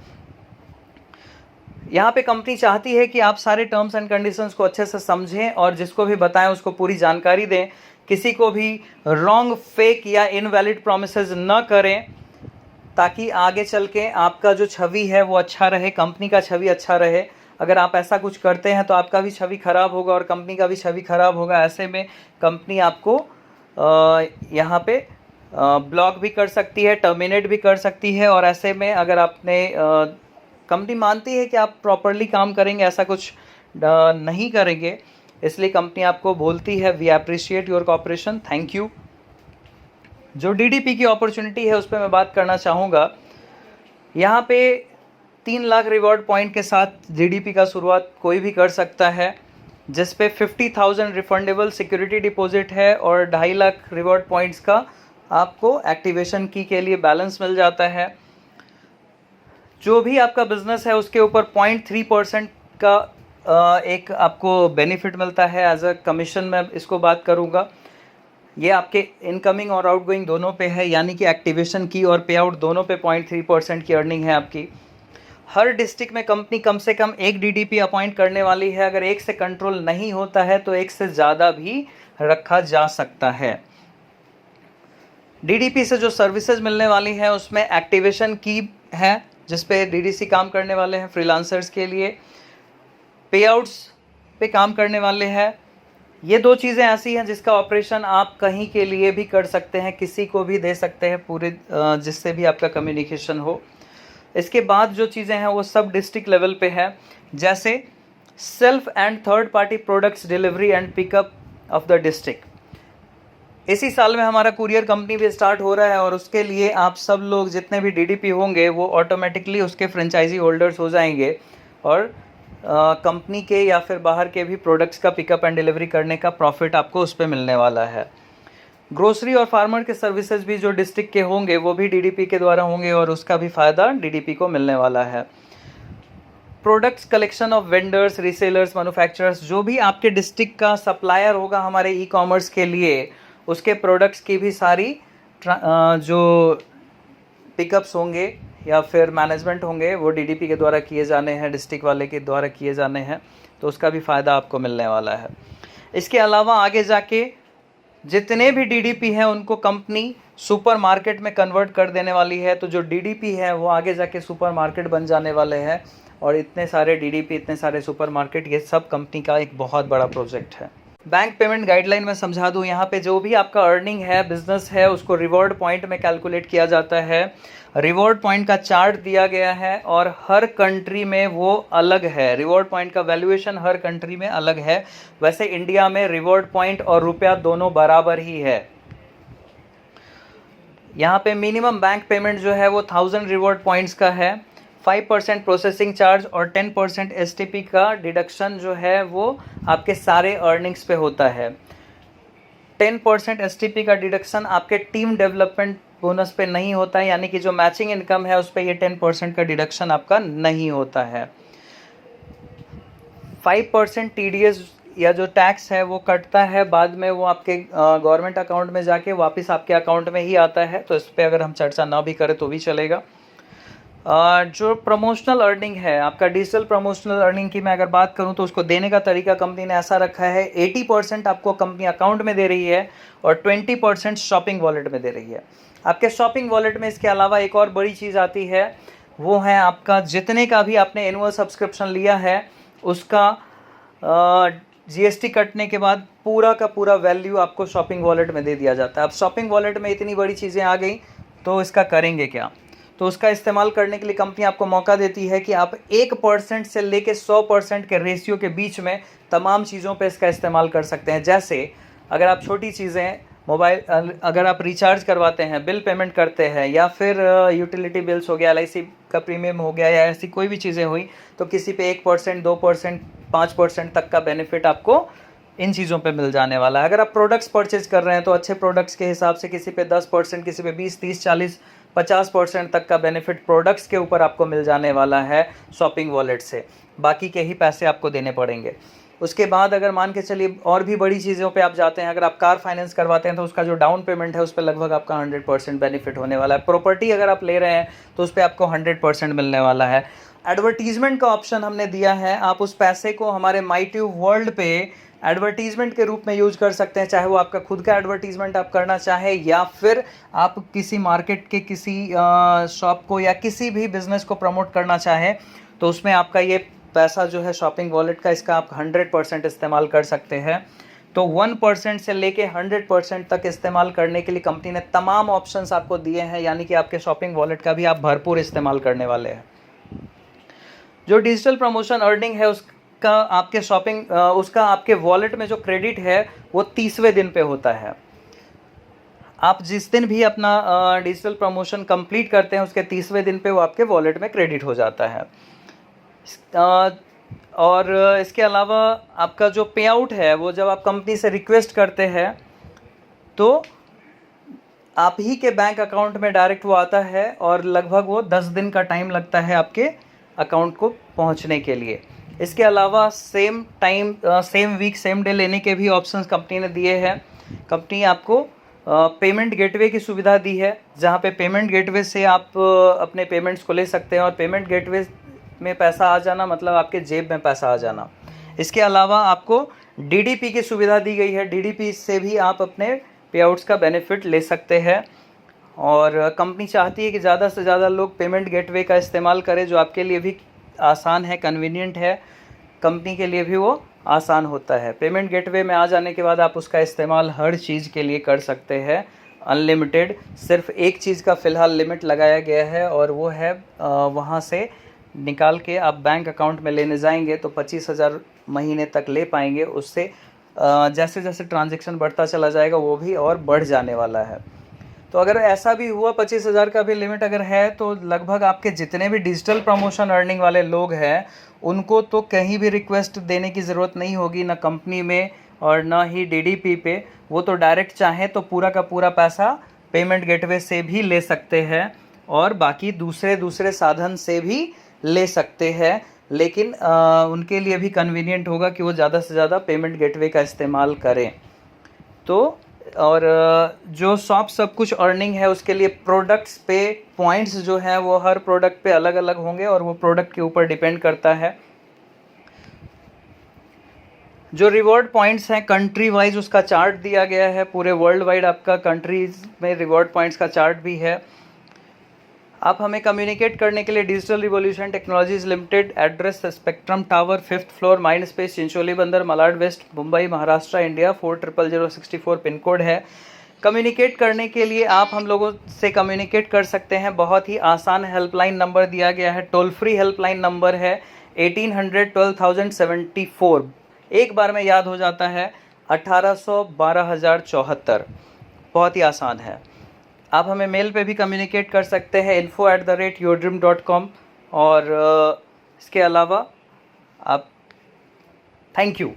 यहाँ पे कंपनी चाहती है कि आप सारे टर्म्स एंड कंडीशंस को अच्छे से समझें और जिसको भी बताएं उसको पूरी जानकारी दें, किसी को भी रॉन्ग, फेक या इनवैलिड प्रोमिसेस न करें, ताकि आगे चल के आपका जो छवि है वो अच्छा रहे, कंपनी का छवि अच्छा रहे। अगर आप ऐसा कुछ करते हैं तो आपका भी छवि खराब होगा और कंपनी का भी छवि खराब होगा। ऐसे में कंपनी आपको यहाँ पे ब्लॉक भी कर सकती है, टर्मिनेट भी कर सकती है। और ऐसे में अगर आपने कंपनी मानती है कि आप प्रॉपरली काम करेंगे, ऐसा कुछ नहीं करेंगे, इसलिए कंपनी आपको बोलती है we appreciate your cooperation, thank you. जो डीडीपी की अपॉर्चुनिटी है उस पर मैं बात करना चाहूँगा। यहाँ पे 3 लाख रिवॉर्ड पॉइंट के साथ डीडीपी का शुरुआत कोई भी कर सकता है, जिस पे 50,000 रिफंडेबल सिक्योरिटी डिपॉजिट है और 2.5 लाख रिवॉर्ड पॉइंट्स का आपको एक्टिवेशन की के लिए बैलेंस मिल जाता है। जो भी आपका बिजनेस है उसके ऊपर 0.3% का एक आपको बेनिफिट मिलता है एज अ कमीशन। मैं इसको बात करूँगा, ये आपके इनकमिंग और आउटगोइंग दोनों पे है, यानी कि एक्टिवेशन की और पे आउट दोनों पे 0.3% की अर्निंग है आपकी। हर डिस्ट्रिक्ट में कंपनी कम से कम 1 डीडीपी अपॉइंट करने वाली है। अगर एक से कंट्रोल नहीं होता है तो एक से ज़्यादा भी रखा जा सकता है। डीडीपी से जो सर्विसेज मिलने वाली हैं उसमें एक्टिवेशन की है, जिस पे डीडीसी काम करने वाले हैं फ्रीलांसर्स के लिए, पे आउट्स पे काम करने वाले हैं। ये 2 चीज़ें ऐसी हैं जिसका ऑपरेशन आप कहीं के लिए भी कर सकते हैं, किसी को भी दे सकते हैं, पूरे जिससे भी आपका कम्युनिकेशन हो। इसके बाद जो चीज़ें हैं वो सब डिस्ट्रिक्ट लेवल पे है, जैसे self and third party products delivery and pickup of the district. इसी साल में हमारा कुरियर कंपनी भी स्टार्ट हो रहा है और उसके लिए आप सब लोग जितने भी डीडीपी होंगे वो ऑटोमेटिकली उसके फ्रेंचाइजी होल्डर्स हो जाएंगे और कंपनी के या फिर बाहर के भी प्रोडक्ट्स का पिकअप एंड डिलीवरी करने का प्रॉफिट आपको उस पर मिलने वाला है। ग्रोसरी और फार्मर के सर्विसेज भी जो डिस्ट्रिक्ट के होंगे वो भी डीडीपी के द्वारा होंगे और उसका भी फ़ायदा डीडीपी को मिलने वाला है। Products collection of vendors, resellers, manufacturers, जो भी आपके डिस्ट्रिक्ट का सप्लायर होगा हमारे ई कॉमर्स के लिए, उसके प्रोडक्ट्स की भी सारी जो पिकअप्स होंगे या फिर मैनेजमेंट होंगे वो डीडीपी के द्वारा किए जाने हैं, डिस्ट्रिक्ट वाले के द्वारा किए जाने हैं, तो उसका भी फ़ायदा आपको मिलने वाला है। इसके अलावा आगे जाके जितने भी डीडीपी हैं उनको कंपनी सुपर मार्केट में कन्वर्ट कर देने वाली है। तो जो डीडीपी है वो आगे जाके सुपर मार्केट बन जाने वाले हैं और इतने सारे डीडीपी, इतने सारे सुपर मार्केट, ये सब कंपनी का एक बहुत बड़ा प्रोजेक्ट है। बैंक पेमेंट गाइडलाइन में समझा दूं, यहाँ पे जो भी आपका अर्निंग है, बिजनेस है, उसको रिवॉर्ड पॉइंट में कैलकुलेट किया जाता है। रिवॉर्ड पॉइंट का चार्ट दिया गया है और हर कंट्री में वो अलग है। रिवॉर्ड पॉइंट का वैल्यूएशन हर कंट्री में अलग है। वैसे इंडिया में रिवॉर्ड पॉइंट और रुपया दोनों बराबर ही है। यहाँ पे मिनिमम बैंक पेमेंट जो है वो 1000 रिवॉर्ड पॉइंट्स का है। 5% प्रोसेसिंग चार्ज और 10% एसटीपी का डिडक्शन जो है वो आपके सारे अर्निंग्स पे होता है। 10% एसटीपी का डिडक्शन आपके टीम डेवलपमेंट बोनस पे नहीं होता है, यानी कि जो मैचिंग इनकम है उस पर ये 10% का डिडक्शन आपका नहीं होता है। 5% टीडीएस या जो टैक्स है वो कटता है, बाद में वो आपके गवर्नमेंट अकाउंट में जाके वापस आपके अकाउंट में ही आता है, तो इस पर अगर हम चर्चा ना भी करें तो भी चलेगा। जो प्रमोशनल अर्निंग है आपका, डिजिटल प्रमोशनल अर्निंग की मैं अगर बात करूं तो उसको देने का तरीका कंपनी ने ऐसा रखा है, 80% आपको कंपनी अकाउंट में दे रही है और 20% शॉपिंग वॉलेट में दे रही है। आपके शॉपिंग वॉलेट में इसके अलावा एक और बड़ी चीज़ आती है, वो है आपका जितने का भी आपने एनुअल सब्सक्रिप्शन लिया है उसका जीएसटी कटने के बाद पूरा का पूरा वैल्यू आपको शॉपिंग वॉलेट में दे दिया जाता है। अब शॉपिंग वॉलेट में इतनी बड़ी चीज़ें आ गई तो इसका करेंगे क्या? तो उसका इस्तेमाल करने के लिए कंपनी आपको मौका देती है कि आप 1% से लेके 100% के रेशियो के बीच में तमाम चीज़ों पे इसका इस्तेमाल कर सकते हैं। जैसे अगर आप छोटी चीज़ें मोबाइल, अगर आप रिचार्ज करवाते हैं, बिल पेमेंट करते हैं, या फिर यूटिलिटी बिल्स हो गया, LIC का प्रीमियम हो गया, या ऐसी कोई भी चीज़ें हुई, तो किसी पे 1%, 2%, 5% तक का बेनिफिट आपको इन चीज़ों पे मिल जाने वाला है। अगर आप प्रोडक्ट्स परचेज कर रहे हैं तो अच्छे प्रोडक्ट्स के हिसाब से किसी पे 10%, किसी पे 20, 30, 40, 50% तक का बेनिफिट प्रोडक्ट्स के ऊपर आपको मिल जाने वाला है शॉपिंग वॉलेट से। बाकी के ही पैसे आपको देने पड़ेंगे। उसके बाद अगर मान के चलिए और भी बड़ी चीज़ों पे आप जाते हैं, अगर आप कार फाइनेंस करवाते हैं तो उसका जो डाउन पेमेंट है उस पर लगभग आपका 100% बेनिफिट होने वाला है। प्रॉपर्टी अगर आप ले रहे हैं तो उस पर आपको 100% मिलने वाला है। एडवर्टीजमेंट का ऑप्शन हमने दिया है, आप उस पैसे को हमारे माईट्यूब वर्ल्ड पे एडवर्टीजमेंट के रूप में यूज कर सकते हैं, चाहे वो आपका खुद का एडवर्टीजमेंट आप करना चाहें या फिर आप किसी मार्केट के किसी शॉप को या किसी भी बिजनेस को प्रमोट करना चाहें तो उसमें आपका ये पैसा जो है शॉपिंग वॉलेट का, इसका आप 100% इस्तेमाल कर सकते हैं। तो 1% से लेके 100% तक इस्तेमाल करने के लिए कंपनी ने तमाम ऑप्शंस आपको दिए हैं, यानी कि आपके शॉपिंग वॉलेट का भी आप भरपूर इस्तेमाल करने वाले हैं। जो डिजिटल प्रमोशन अर्निंग है उसका आपके उसका आपके वॉलेट में जो क्रेडिट है वो 30वें दिन पे होता है। आप जिस दिन भी अपना डिजिटल प्रमोशन कंप्लीट करते हैं उसके 30वें दिन पे वो आपके वॉलेट में क्रेडिट हो जाता है। और इसके अलावा आपका जो पे आउट है वो जब आप कंपनी से रिक्वेस्ट करते हैं तो आप ही के बैंक अकाउंट में डायरेक्ट वो आता है और लगभग वो 10 दिन का टाइम लगता है आपके अकाउंट को पहुंचने के लिए। इसके अलावा same time same week same day लेने के भी ऑप्शंस कंपनी ने दिए हैं। कंपनी आपको पेमेंट गेटवे की सुविधा दी है, जहां पे पेमेंट गेटवे से आप अपने पेमेंट्स को ले सकते हैं और पेमेंट गेटवे में पैसा आ जाना मतलब आपके जेब में पैसा आ जाना। इसके अलावा आपको डीडीपी की सुविधा दी गई है, डीडीपी से भी आप अपने पेआउट्स का बेनिफिट ले सकते हैं। और कंपनी चाहती है कि ज़्यादा से ज़्यादा लोग पेमेंट गेटवे का इस्तेमाल करें, जो आपके लिए भी आसान है, कन्वीनियंट है, कंपनी के लिए भी वो आसान होता है। पेमेंट गेटवे में आ जाने के बाद आप उसका इस्तेमाल हर चीज़ के लिए कर सकते हैं, अनलिमिटेड। सिर्फ एक चीज़ का फ़िलहाल लिमिट लगाया गया है और वो है वहाँ से निकाल के आप बैंक अकाउंट में लेने जाएंगे तो 25,000 महीने तक ले पाएंगे। उससे जैसे जैसे ट्रांजैक्शन बढ़ता चला जाएगा वो भी और बढ़ जाने वाला है। तो अगर ऐसा भी हुआ 25,000 का भी लिमिट अगर है तो लगभग आपके जितने भी डिजिटल प्रमोशन अर्निंग वाले लोग हैं उनको तो कहीं भी रिक्वेस्ट देने की ज़रूरत नहीं होगी, ना कंपनी में और ना ही डीडीपी पे। वो तो डायरेक्ट चाहे तो पूरा का पूरा पैसा पेमेंट गेटवे से भी ले सकते हैं और बाकी दूसरे साधन से भी ले सकते हैं, लेकिन उनके लिए भी कन्वीनियंट होगा कि वो ज़्यादा से ज़्यादा पेमेंट गेटवे का इस्तेमाल करें। तो और जो सब कुछ अर्निंग है उसके लिए प्रोडक्ट्स पे पॉइंट्स जो हैं वो हर प्रोडक्ट पे अलग अलग होंगे और वो प्रोडक्ट के ऊपर डिपेंड करता है। जो रिवॉर्ड पॉइंट्स हैं कंट्री वाइज उसका चार्ट दिया गया है, पूरे वर्ल्ड वाइड आपका कंट्रीज में रिवॉर्ड पॉइंट्स का चार्ट भी है। आप हमें कम्युनिकेट करने के लिए Digital Revolution Technologies Limited, address Spectrum Tower 5th floor, Mind Space, Chincholi Bandar, Malad west, Mumbai, Maharashtra, India 400064 pin code है। कम्युनिकेट करने के लिए आप हम लोगों से कम्युनिकेट कर सकते हैं, बहुत ही आसान हेल्पलाइन नंबर दिया गया है, टोल फ्री हेल्पलाइन नंबर है 1800-12074, एक बार में याद हो जाता है 1800-12074, बहुत ही आसान है। आप हमें मेल पे भी कम्युनिकेट कर सकते हैं info@yourdream.com। और इसके अलावा आप थैंक यू।